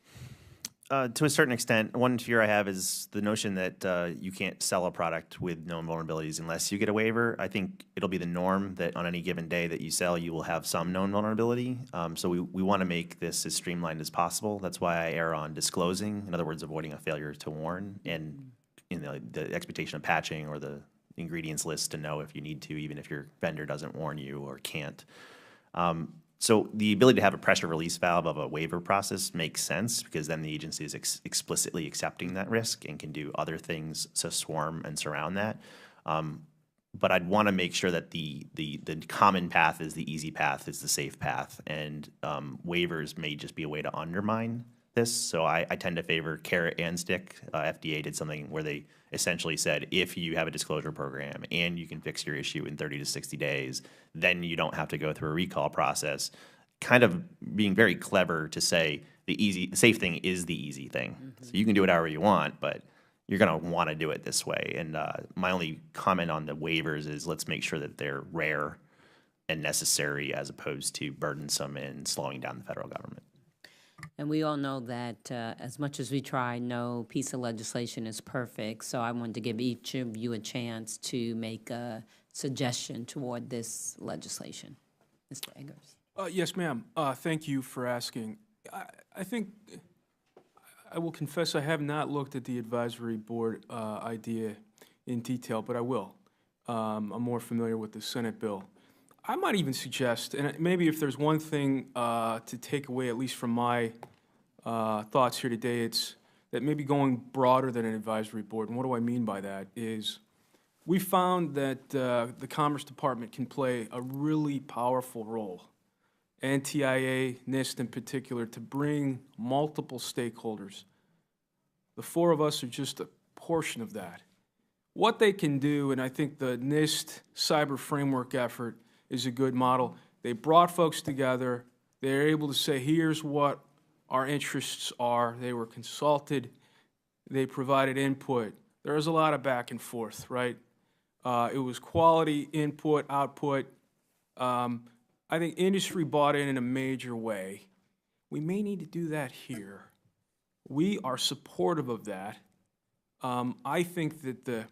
To a certain extent, one fear I have is the notion that you can't sell a product with known vulnerabilities unless you get a waiver. I think it'll be the norm that on any given day that you sell, you will have some known vulnerability. So we want to make this as streamlined as possible. That's why I err on disclosing, in other words, avoiding a failure to warn, and the expectation of patching or the ingredients list to know if you need to, even if your vendor doesn't warn you or can't. So the ability to have a pressure release valve of a waiver process makes sense, because then the agency is explicitly accepting that risk and can do other things to swarm and surround that. But I'd want to make sure that the common path is the easy path, is the safe path, and waivers may just be a way to undermine this. So I tend to favor carrot and stick. FDA did something where they essentially said, if you have a disclosure program and you can fix your issue in 30 to 60 days, then you don't have to go through a recall process. Kind of being very clever to say the safe thing is the easy thing. Mm-hmm. So you can do it however you want, but you're going to want to do it this way. And my only comment on the waivers is, let's make sure that they're rare and necessary as opposed to burdensome and slowing down the federal government. And we all know that as much as we try, no piece of legislation is perfect. So I wanted to give each of you a chance to make a suggestion toward this legislation. Mr. Eggers. Yes, ma'am. Thank you for asking. I think I will confess I have not looked at the advisory board idea in detail, but I will. I'm more familiar with the Senate bill. I might even suggest, and maybe if there's one thing to take away, at least from my thoughts here today, it's that maybe going broader than an advisory board. And what do I mean by that is we found that the Commerce Department can play a really powerful role, NTIA, NIST in particular, to bring multiple stakeholders. The four of us are just a portion of that. What they can do, and I think the NIST cyber framework effort is a good model. They brought folks together. They're able to say, here's what our interests are. They were consulted. They provided input. There was a lot of back and forth, right? It was quality, input, output. I think industry bought in a major way. We may need to do that here. We are supportive of that. I think that the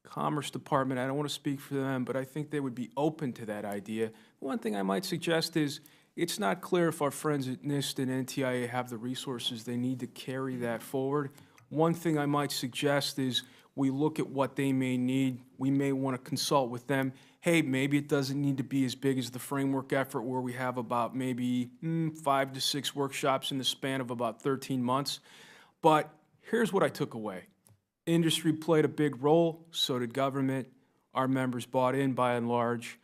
Commerce Department, I don't want to speak for them, but I think they would be open to that idea. One thing I might suggest is it's not clear if our friends at NIST and NTIA have the resources they need to carry that forward. One thing I might suggest is we look at what they may need. We may want to consult with them. Hey, maybe it doesn't need to be as big as the framework effort where we have about maybe 5 to 6 workshops in the span of about 13 months. But here's what I took away. Industry played a big role, so did government. Our members bought in by and large.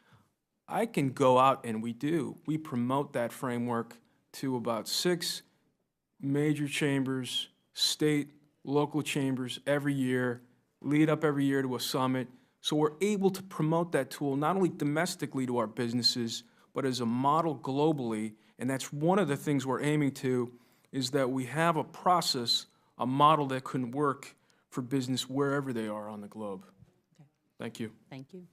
I can go out, and we do. We promote that framework to about 6 major chambers, state, local chambers every year, lead up every year to a summit. So we're able to promote that tool not only domestically to our businesses, but as a model globally. And that's one of the things we're aiming to, is that we have a process, a model that can work for business wherever they are on the globe. Okay. Thank you. Thank you.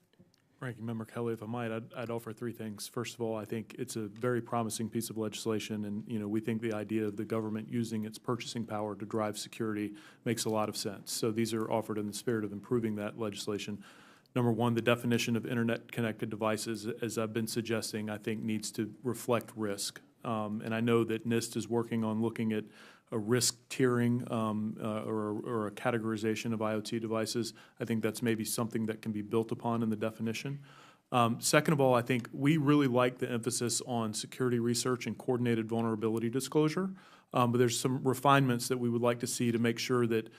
Ranking Member Kelly, if I might, I'd offer 3 things. First of all, I think it's a very promising piece of legislation, and we think the idea of the government using its purchasing power to drive security makes a lot of sense. So these are offered in the spirit of improving that legislation. Number 1, the definition of internet-connected devices, as I've been suggesting, I think needs to reflect risk. And I know that NIST is working on looking at a risk tiering or a categorization of IoT devices. I think that's maybe something that can be built upon in the definition. Second of all, I think we really like the emphasis on security research and coordinated vulnerability disclosure, but there's some refinements that we would like to see to make sure that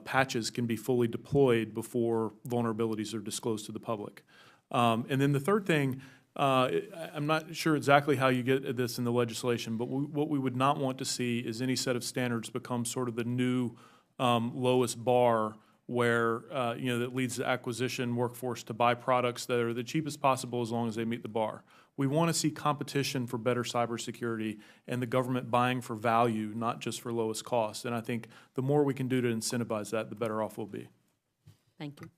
patches can be fully deployed before vulnerabilities are disclosed to the public. And then the third thing, I'm not sure exactly how you get at this in the legislation, but what we would not want to see is any set of standards become sort of the new lowest bar where, that leads the acquisition workforce to buy products that are the cheapest possible as long as they meet the bar. We want to see competition for better cybersecurity and the government buying for value, not just for lowest cost. And I think the more we can do to incentivize that, the better off we'll be. Thank you.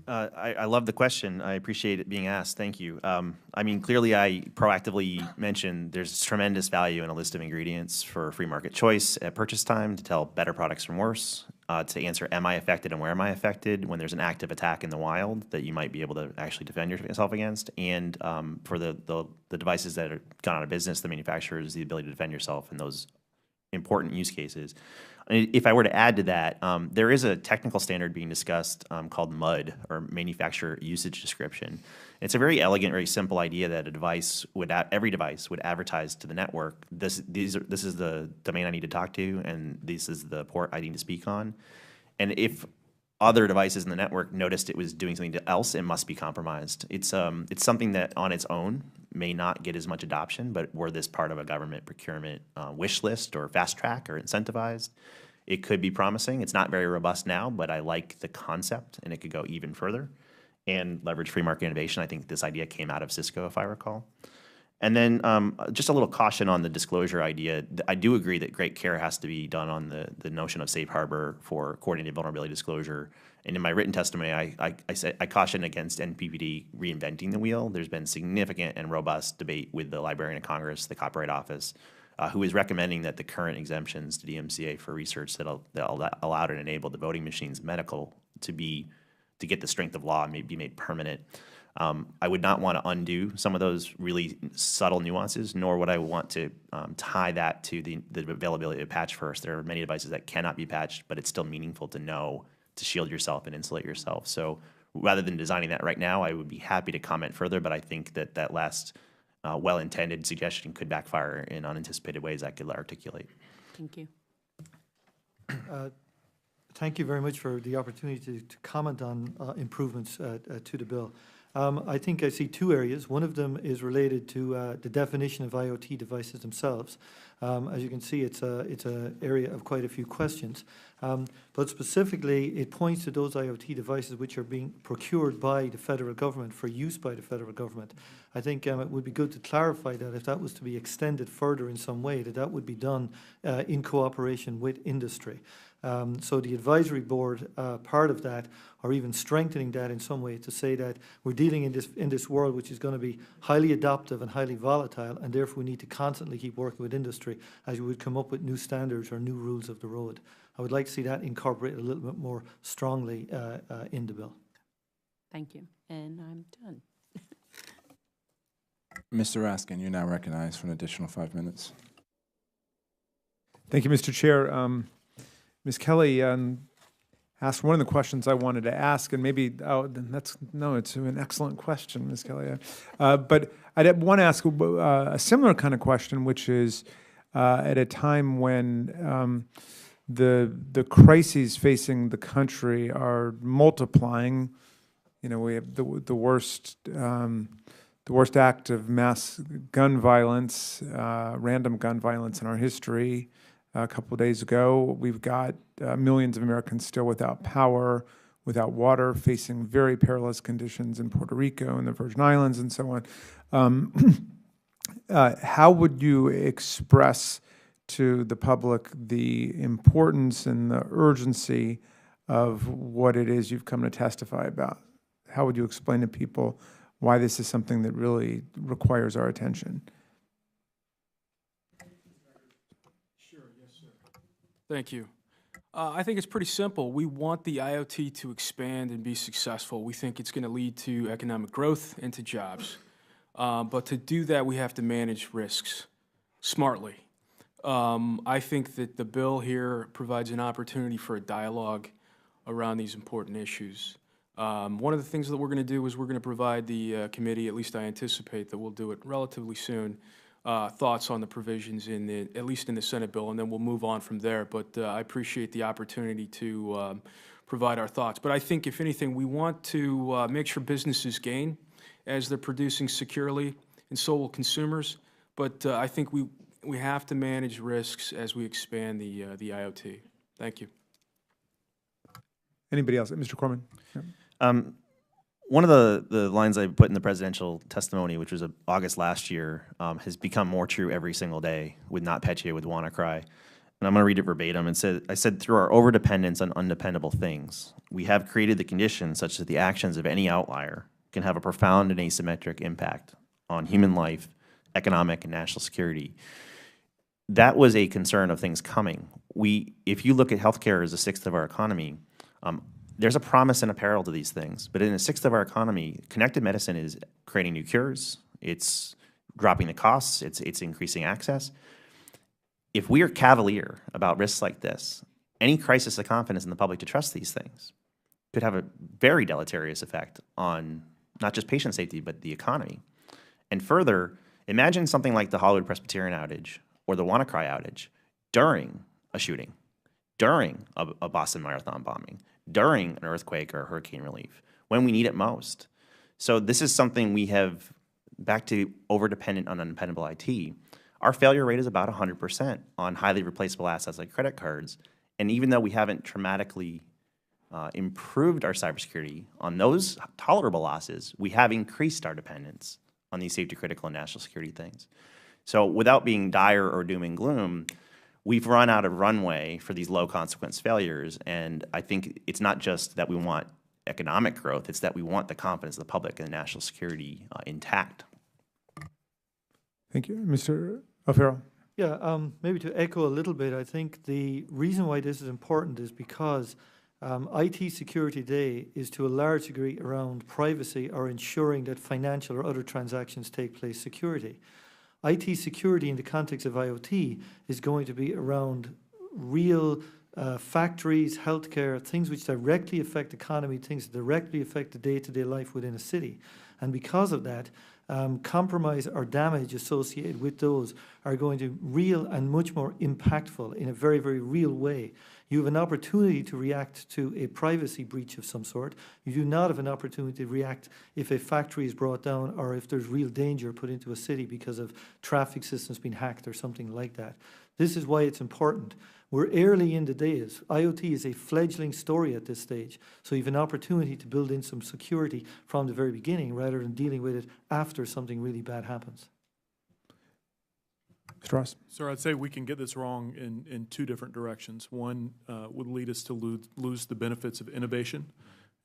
I love the question. I appreciate it being asked. Thank you. I mean, clearly I proactively mentioned there's tremendous value in a list of ingredients for free market choice at purchase time to tell better products from worse, to answer am I affected and where am I affected when there's an active attack in the wild that you might be able to actually defend yourself against, and for the devices that are gone out of business, the manufacturers, the ability to defend yourself in those important use cases. If I were to add to that, there is a technical standard being discussed called MUD, or Manufacturer Usage Description. It's a very elegant, very simple idea that every device would advertise to the network, this is the domain I need to talk to, and this is the port I need to speak on. And if other devices in the network noticed it was doing something else, it must be compromised. It's something that on its own may not get as much adoption, but were this part of a government procurement wish list or fast track or incentivized, it could be promising. It's not very robust now, but I like the concept, and it could go even further and leverage free market innovation. I think this idea came out of Cisco, if I recall. And then just a little caution on the disclosure idea. I do agree that great care has to be done on the notion of safe harbor for coordinated vulnerability disclosure. And in my written testimony, I caution against NPPD reinventing the wheel. There's been significant and robust debate with the Librarian of Congress, the Copyright Office, who is recommending that the current exemptions to DMCA for research that allowed and enabled the voting machines medical to get the strength of law and be made permanent. I would not want to undo some of those really subtle nuances, nor would I want to tie that to the availability of patch first. There are many devices that cannot be patched, but it's still meaningful to know to shield yourself and insulate yourself. So rather than designing that right now, I would be happy to comment further, but I think that last well-intended suggestion could backfire in unanticipated ways I could articulate. Thank you. Thank you very much for the opportunity to comment on improvements to the bill. I think I see two areas. One of them is related to the definition of IoT devices themselves. As you can see, it's an area of quite a few questions. But specifically, it points to those IoT devices which are being procured by the federal government for use by the federal government. I think it would be good to clarify that if that was to be extended further in some way, that would be done in cooperation with industry. So the advisory board, part of that, or even strengthening that in some way to say that we're dealing in this world which is going to be highly adaptive and highly volatile, and therefore we need to constantly keep working with industry as we would come up with new standards or new rules of the road. I would like to see that incorporated a little bit more strongly in the bill. Thank you. And I'm done. Mr. Raskin, you're now recognized for an additional 5 minutes. Thank you, Mr. Chair. Ms. Kelly asked one of the questions I wanted to ask, and maybe, it's an excellent question, Ms. Kelly. But I want to ask a similar kind of question, which is at a time when the crises facing the country are multiplying. You know, we have the worst act of mass gun violence, random gun violence in our history. A couple of days ago, we've got millions of Americans still without power, without water, facing very perilous conditions in Puerto Rico and the Virgin Islands and so on. How would you express to the public the importance and the urgency of what it is you've come to testify about? How would you explain to people why this is something that really requires our attention? Thank you. I think it's pretty simple. We want the IoT to expand and be successful. We think it's going to lead to economic growth and to jobs. But to do that, we have to manage risks smartly. I think that the bill here provides an opportunity for a dialogue around these important issues. One of the things that we're going to do is we're going to provide the committee, at least I anticipate that we'll do it relatively soon, thoughts on the provisions at least in the Senate bill, and then we'll move on from there. But I appreciate the opportunity to provide our thoughts. But I think, if anything, we want to make sure businesses gain as they're producing securely, and so will consumers. But I think we have to manage risks as we expand the IoT. Thank you. Anybody else? Mr. Corman? Yeah. One of the lines I put in the presidential testimony, which was August last year, has become more true every single day with NotPetya, with WannaCry. And I'm going to read it verbatim. I said, through our overdependence on undependable things, we have created the conditions such that the actions of any outlier can have a profound and asymmetric impact on human life, economic, and national security. That was a concern of things coming. If you look at healthcare as a sixth of our economy, there's a promise and a peril to these things. But in a sixth of our economy, connected medicine is creating new cures. It's dropping the costs. It's increasing access. If we are cavalier about risks like this, any crisis of confidence in the public to trust these things could have a very deleterious effect on not just patient safety, but the economy. And further, imagine something like the Hollywood Presbyterian outage or the WannaCry outage during a shooting, during a Boston Marathon bombing, during an earthquake or hurricane relief, when we need it most. So this is something we have, back to over-dependent on undependable IT. Our failure rate is about 100% on highly replaceable assets like credit cards. And even though we haven't dramatically improved our cybersecurity on those tolerable losses, we have increased our dependence on these safety critical and national security things. So without being dire or doom and gloom, we've run out of runway for these low consequence failures. And I think it's not just that we want economic growth, it's that we want the confidence of the public and national security intact. Thank you. Mr. O'Farrell? Yeah, maybe to echo a little bit, I think the reason why this is important is because IT security today is to a large degree around privacy or ensuring that financial or other transactions take place security. IT security in the context of IoT is going to be around real factories, healthcare, things which directly affect economy, things that directly affect the day-to-day life within a city. And because of that, compromise or damage associated with those are going to be real and much more impactful in a very, very real way. You have an opportunity to react to a privacy breach of some sort. You do not have an opportunity to react if a factory is brought down or if there's real danger put into a city because of traffic systems being hacked or something like that. This is why it's important. We're early in the days. IoT is a fledgling story at this stage. So you have an opportunity to build in some security from the very beginning rather than dealing with it after something really bad happens. Mr. Ross? Sir, I'd say we can get this wrong in two different directions. One would lead us to lose the benefits of innovation,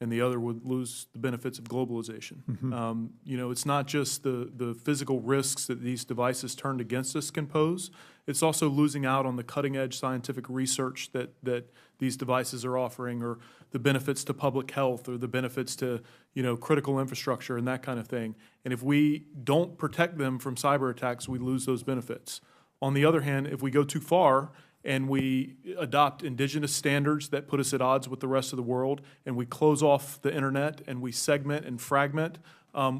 and the other would lose the benefits of globalization. Mm-hmm. You know, it's not just the physical risks that these devices turned against us can pose. It's also losing out on the cutting-edge scientific research that these devices are offering, or the benefits to public health, or the benefits to, you know, critical infrastructure and that kind of thing. And if we don't protect them from cyber attacks, we lose those benefits. On the other hand, if we go too far and we adopt indigenous standards that put us at odds with the rest of the world, and we close off the internet and we segment and fragment,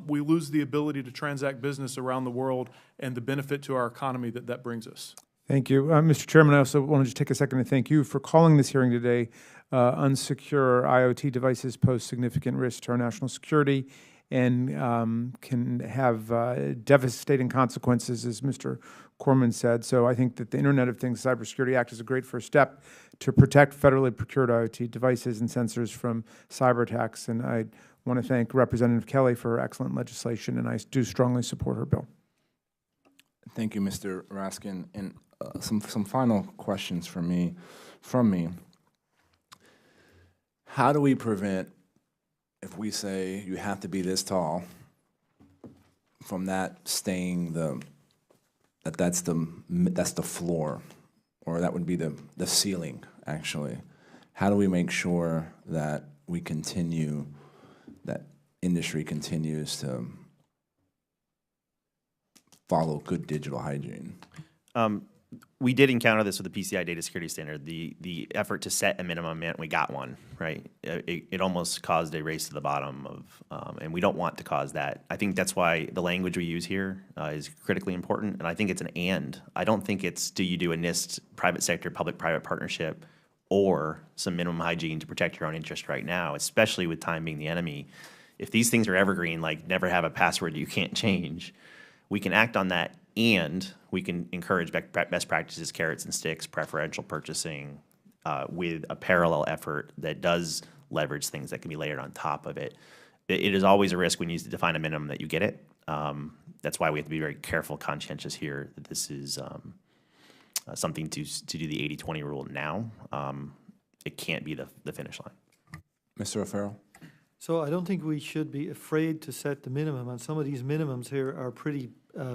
we lose the ability to transact business around the world and the benefit to our economy that brings us. Thank you. Mr. Chairman, I also want to just take a second to thank you for calling this hearing today. Unsecure IoT devices pose significant risk to our national security and can have devastating consequences, as Mr. Corman said. So I think that the Internet of Things Cybersecurity Act is a great first step to protect federally procured IoT devices and sensors from cyber attacks. And I want to thank Representative Kelly for her excellent legislation, and I do strongly support her bill. Thank you, Mr. Raskin. And some final questions from me. How do we prevent, if we say you have to be this tall, from that staying that's the floor, or that would be the ceiling, actually? How do we make sure that we continue, that industry continues to follow good digital hygiene? We did encounter this with the PCI data security standard. The effort to set a minimum meant we got one, right? It almost caused a race to the bottom of, and we don't want to cause that. I think that's why the language we use here is critically important, and I think it's an and. I don't think it's do you do a NIST private sector public-private partnership or some minimum hygiene to protect your own interest right now, especially with time being the enemy. If these things are evergreen, like never have a password you can't change, we can act on that, and we can encourage best practices, carrots and sticks, preferential purchasing, with a parallel effort that does leverage things that can be layered on top of it. It is always a risk when you define a minimum that you get it. That's why we have to be very careful, conscientious here, that this is something to do the 80-20 rule now. It can't be the finish line. Mr. O'Farrell? So I don't think we should be afraid to set the minimum, and some of these minimums here are pretty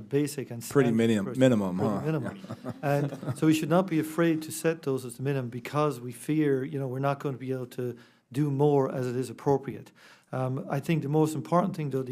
basic and Pretty standard. minimum, Pretty huh? minimum. And so we should not be afraid to set those as the minimum because we fear, we're not going to be able to do more as it is appropriate. I think the most important thing, though,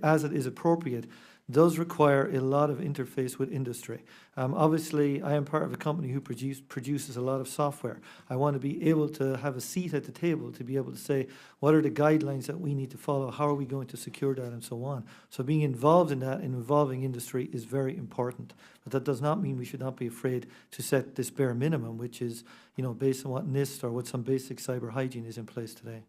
as it is appropriate, does require a lot of interface with industry. Obviously, I am part of a company who produces a lot of software. I want to be able to have a seat at the table to be able to say, what are the guidelines that we need to follow? How are we going to secure that, and so on. So being involved in that and involving industry is very important. But that does not mean we should not be afraid to set this bare minimum, which is, based on what NIST or what some basic cyber hygiene is in place today.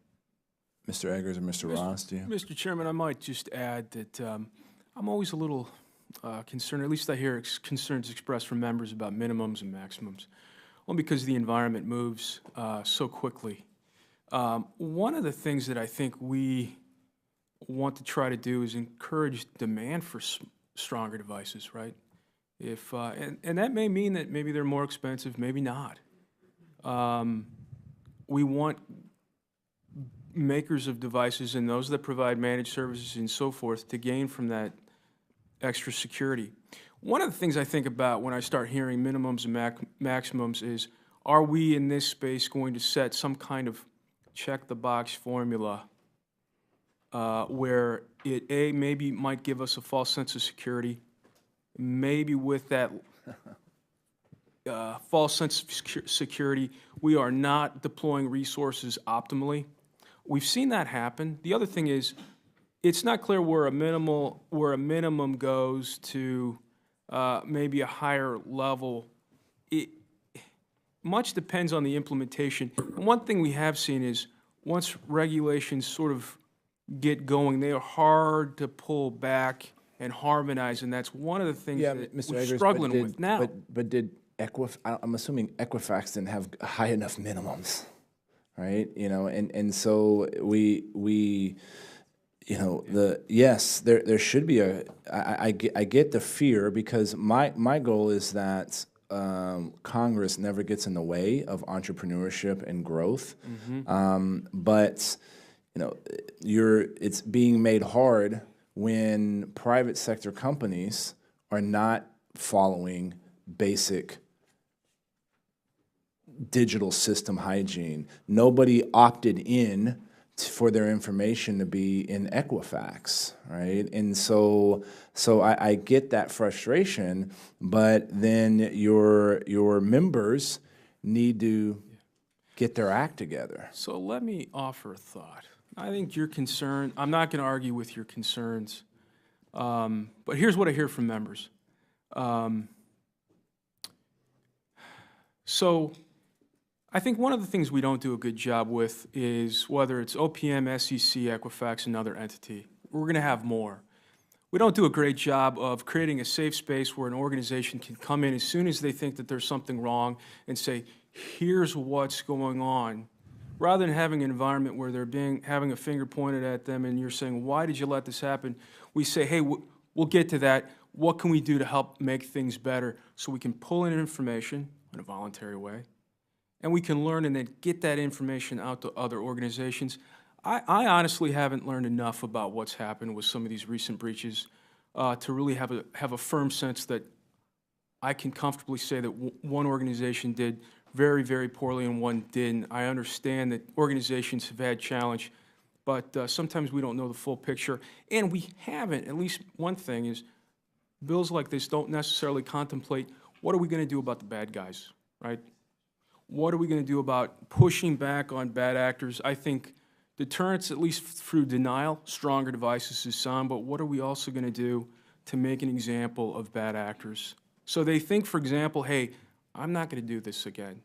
Mr. Eggers or Mr. Ross, do you? Mr. Chairman, I might just add that I'm always a little concerned, at least I hear concerns expressed from members about minimums and maximums, only because the environment moves so quickly. One of the things that I think we want to try to do is encourage demand for stronger devices, right? And that may mean that maybe they're more expensive, maybe not. We want makers of devices and those that provide managed services and so forth to gain from that extra security. One of the things I think about when I start hearing minimums and maximums is, are we in this space going to set some kind of check-the-box formula where it, maybe might give us a false sense of security, maybe with that false sense of security, we are not deploying resources optimally. We've seen that happen. The other thing is, it's not clear where a minimum goes to maybe a higher level. Much depends on the implementation. And one thing we have seen is once regulations sort of get going, they are hard to pull back and harmonize, and that's one of the things that Mr. we're Eggers, struggling with now. But did I'm assuming Equifax didn't have high enough minimums, right? And so we yes, there should be I get the fear, because my goal is that Congress never gets in the way of entrepreneurship and growth. But it's being made hard when private sector companies are not following basic digital system hygiene. Nobody opted in for their information to be in Equifax, right? And so I get that frustration, but then your members need to get their act together. So let me offer a thought. I think your concern, I'm not going to argue with your concerns, but here's what I hear from members. So I think one of the things we don't do a good job with is whether it's OPM, SEC, Equifax, another entity. We're going to have more. We don't do a great job of creating a safe space where an organization can come in as soon as they think that there's something wrong and say, here's what's going on. Rather than having an environment where they're having a finger pointed at them and you're saying, why did you let this happen? We say, hey, we'll get to that. What can we do to help make things better? So we can pull in information in a voluntary way, and we can learn and then get that information out to other organizations. I honestly haven't learned enough about what's happened with some of these recent breaches to really have a firm sense that I can comfortably say that one organization did very, very poorly and one didn't. I understand that organizations have had challenge, but sometimes we don't know the full picture. And we haven't, at least one thing is, bills like this don't necessarily contemplate what are we going to do about the bad guys, right? What are we going to do about pushing back on bad actors? I think deterrence, at least through denial, stronger devices is sound, but what are we also going to do to make an example of bad actors? So they think, for example, hey, I'm not going to do this again.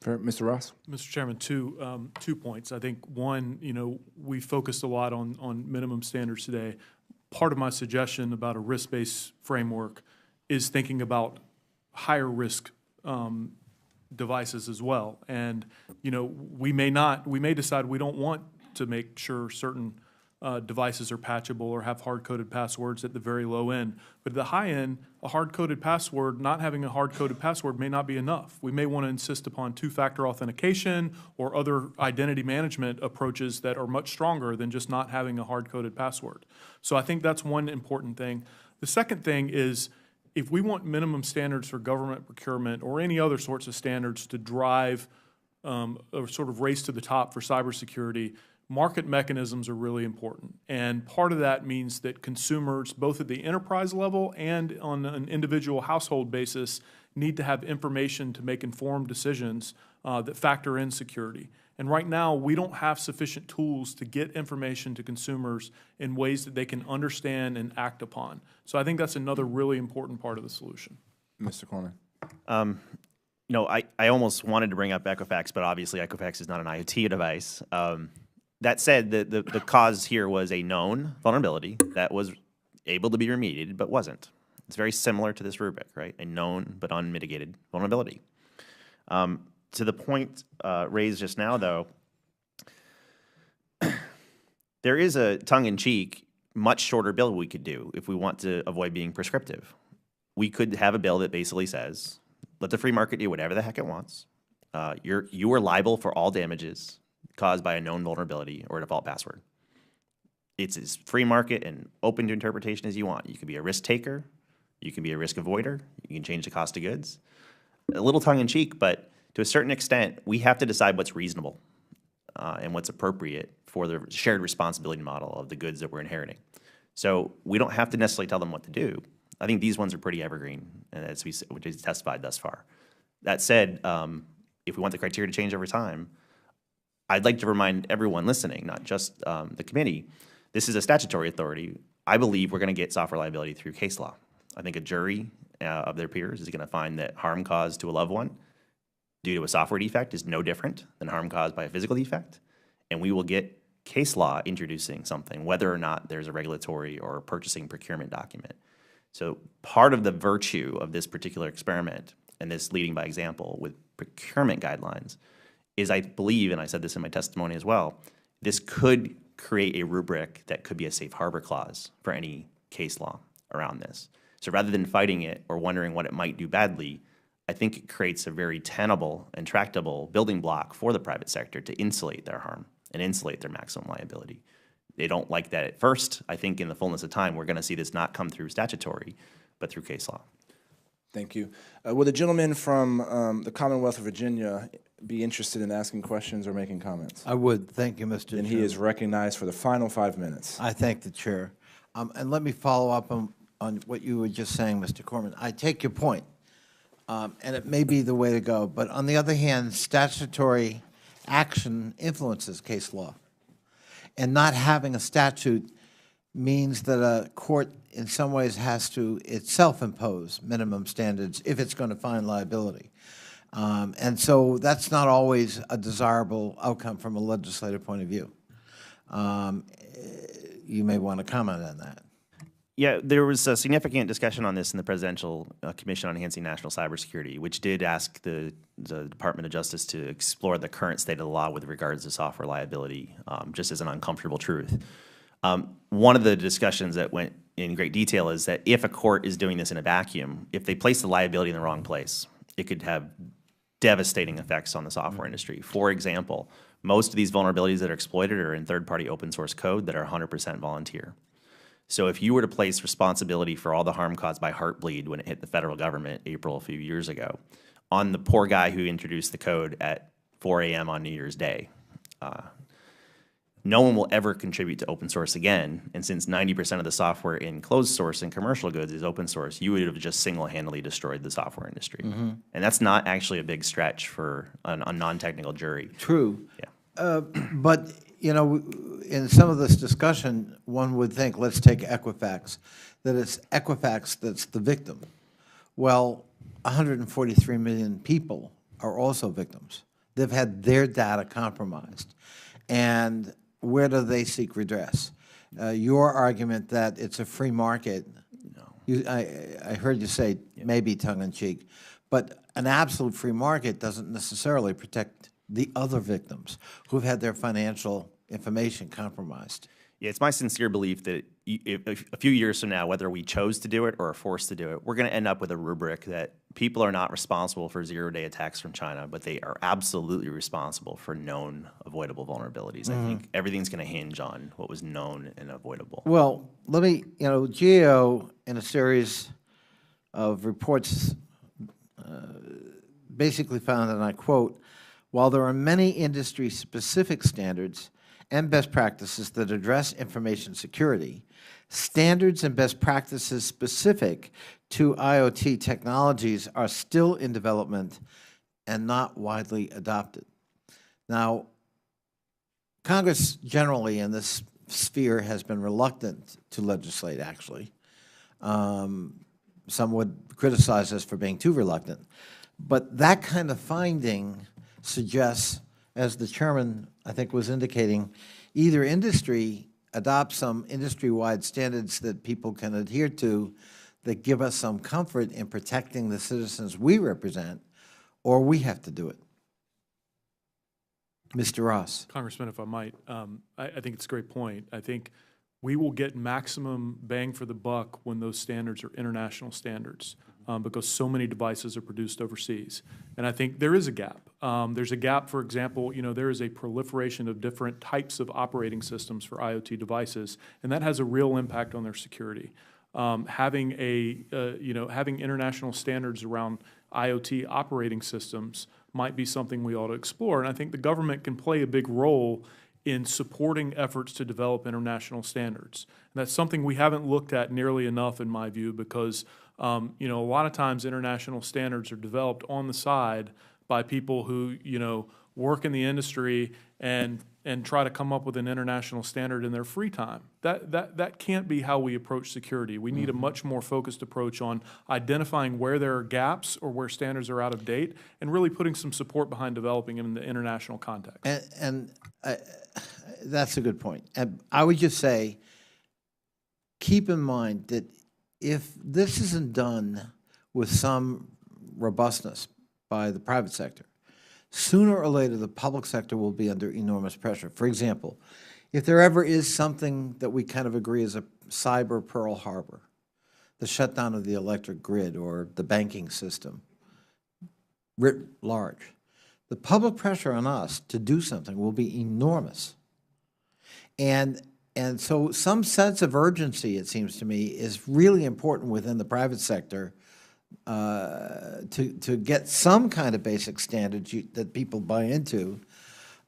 Mr. Ross? Mr. Chairman, two points. I think one, we focused a lot on minimum standards today. Part of my suggestion about a risk-based framework is thinking about higher risk devices as well. And, you know, we may decide we don't want to make sure certain devices are patchable or have hard-coded passwords at the very low end. But at the high end, a hard-coded password, not having a hard-coded password may not be enough. We may want to insist upon two-factor authentication or other identity management approaches that are much stronger than just not having a hard-coded password. So I think that's one important thing. The second thing is, if we want minimum standards for government procurement or any other sorts of standards to drive a sort of race to the top for cybersecurity, market mechanisms are really important. And part of that means that consumers, both at the enterprise level and on an individual household basis, need to have information to make informed decisions that factor in security. And right now, we don't have sufficient tools to get information to consumers in ways that they can understand and act upon. So I think that's another really important part of the solution. Mr. Corman. You know, I almost wanted to bring up Equifax, but obviously Equifax is not an IoT device. That said, the cause here was a known vulnerability that was able to be remediated but wasn't. It's very similar to this rubric, right? A known but unmitigated vulnerability. To the point raised just now, though, there is a tongue-in-cheek, much shorter bill we could do if we want to avoid being prescriptive. We could have a bill that basically says, let the free market do whatever the heck it wants. You are liable for all damages caused by a known vulnerability or a default password. It's as free market and open to interpretation as you want. You can be a risk taker. You can be a risk avoider. You can change the cost of goods. A little tongue-in-cheek, but to a certain extent, we have to decide what's reasonable and what's appropriate for the shared responsibility model of the goods that we're inheriting. So we don't have to necessarily tell them what to do. I think these ones are pretty evergreen, as we which is testified thus far. That said, if we want the criteria to change over time, I'd like to remind everyone listening, not just the committee, this is a statutory authority. I believe we're going to get software liability through case law. I think a jury of their peers is going to find that harm caused to a loved one due to a software defect is no different than harm caused by a physical defect, and we will get case law introducing something, whether or not there's a regulatory or purchasing procurement document. So part of the virtue of this particular experiment and this leading by example with procurement guidelines is, I believe, and I said this in my testimony as well, this could create a rubric that could be a safe harbor clause for any case law around this. So rather than fighting it or wondering what it might do badly, I think it creates a very tenable and tractable building block for the private sector to insulate their harm and insulate their maximum liability. They don't like that at first. I think in the fullness of time, we're going to see this not come through statutory, but through case law. Thank you. Will the gentleman from the Commonwealth of Virginia be interested in asking questions or making comments? I would. Thank you, Mr. Chair. And he is recognized for the final 5 minutes. I thank the Chair. And let me follow up on what you were just saying, Mr. Corman. I take your point, and it may be the way to go. But on the other hand, statutory action influences case law. And not having a statute means that a court in some ways has to itself impose minimum standards if it's going to find liability. And so that's not always a desirable outcome from a legislative point of view. You may want to comment on that. Yeah, there was a significant discussion on this in the Presidential Commission on Enhancing National Cybersecurity, which did ask the Department of Justice to explore the current state of the law with regards to software liability, just as an uncomfortable truth. One of the discussions that went in great detail is that if a court is doing this in a vacuum, if they place the liability in the wrong place, it could have devastating effects on the software industry. For example, most of these vulnerabilities that are exploited are in third-party open source code that are 100% volunteer. So if you were to place responsibility for all the harm caused by Heartbleed when it hit the federal government April a few years ago on the poor guy who introduced the code at 4 a.m. on New Year's Day, no one will ever contribute to open source again. And since 90% of the software in closed source and commercial goods is open source, you would have just single-handedly destroyed the software industry. Mm-hmm. And that's not actually a big stretch for a non-technical jury. True. Yeah. But, you know, in some of this discussion, one would think, let's take Equifax, that it's Equifax that's the victim. Well, 143 million people are also victims. They've had their data compromised. And where do they seek redress? Your argument that it's a free market, I heard you say maybe tongue-in-cheek, but an absolute free market doesn't necessarily protect the other victims who've had their financial information compromised. Yeah, it's my sincere belief that if a few years from now, whether we chose to do it or are forced to do it, we're going to end up with a rubric that people are not responsible for zero-day attacks from China, but they are absolutely responsible for known avoidable vulnerabilities. I think everything's going to hinge on what was known and avoidable. Well, let me, GAO, in a series of reports, basically found, and I quote, while there are many industry-specific standards and best practices that address information security, standards and best practices specific to IoT technologies are still in development and not widely adopted. Now, Congress generally in this sphere has been reluctant to legislate, actually. Some would criticize us for being too reluctant. But that kind of finding suggests, as the chairman, I think, was indicating, either industry adopts some industry-wide standards that people can adhere to that give us some comfort in protecting the citizens we represent, or we have to do it. Mr. Ross. Congressman, if I might, I think it's a great point. I think we will get maximum bang for the buck when those standards are international standards, because so many devices are produced overseas. And I think there is a gap. There's a gap, for example, there is a proliferation of different types of operating systems for IoT devices, and that has a real impact on their security. Having international standards around IoT operating systems might be something we ought to explore. And I think the government can play a big role in supporting efforts to develop international standards. And that's something we haven't looked at nearly enough, in my view, because a lot of times international standards are developed on the side by people who work in the industry and try to come up with an international standard in their free time. That can't be how we approach security. We need a much more focused approach on identifying where there are gaps or where standards are out of date, and really putting some support behind developing them in the international context. And that's a good point. And I would just say, keep in mind that if this isn't done with some robustness by the private sector, sooner or later the public sector will be under enormous pressure. For example, if there ever is something that we kind of agree is a cyber Pearl Harbor, the shutdown of the electric grid or the banking system, writ large, the public pressure on us to do something will be enormous. And so some sense of urgency, it seems to me, is really important within the private sector to get some kind of basic standards that people buy into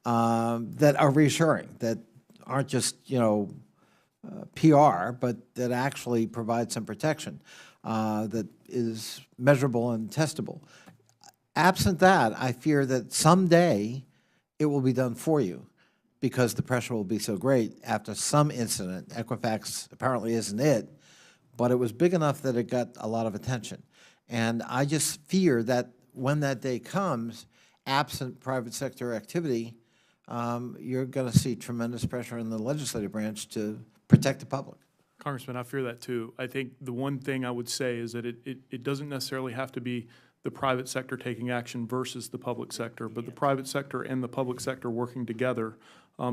that are reassuring, that aren't just, PR, but that actually provide some protection that is measurable and testable. Absent that, I fear that someday it will be done for you, because the pressure will be so great after some incident. Equifax apparently isn't it, but it was big enough that it got a lot of attention. And I just fear that when that day comes, absent private sector activity, you're going to see tremendous pressure in the legislative branch to protect the public. Congressman, I fear that too. I think the one thing I would say is that it doesn't necessarily have to be the private sector taking action versus the public sector, but the private sector and the public sector working together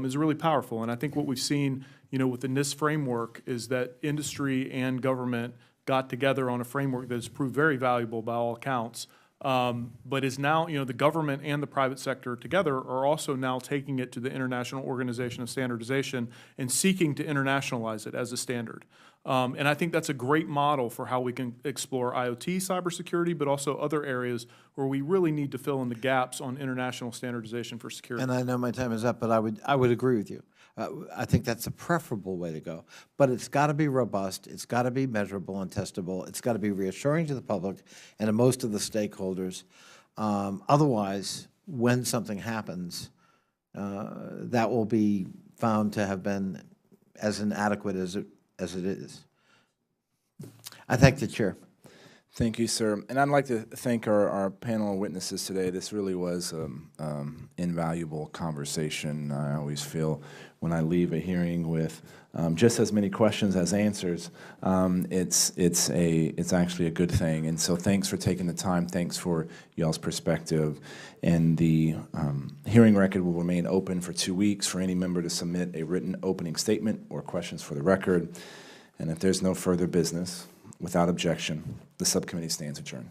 is really powerful. And I think what we've seen, with the NIST framework is that industry and government got together on a framework that has proved very valuable by all accounts, but is now, the government and the private sector together are also now taking it to the International Organization of Standardization and seeking to internationalize it as a standard. And I think that's a great model for how we can explore IoT cybersecurity, but also other areas where we really need to fill in the gaps on international standardization for security. And I know my time is up, but I would agree with you. I think that's a preferable way to go. But it's got to be robust. It's got to be measurable and testable. It's got to be reassuring to the public and to most of the stakeholders. Otherwise, when something happens, that will be found to have been as inadequate as it is. I thank the chair. Thank you, sir. And I'd like to thank our panel of witnesses today. This really was invaluable conversation. I always feel when I leave a hearing with just as many questions as answers, it's actually a good thing. And so thanks for taking the time. Thanks for y'all's perspective. And the hearing record will remain open for 2 weeks for any member to submit a written opening statement or questions for the record. And if there's no further business, without objection, the subcommittee stands adjourned.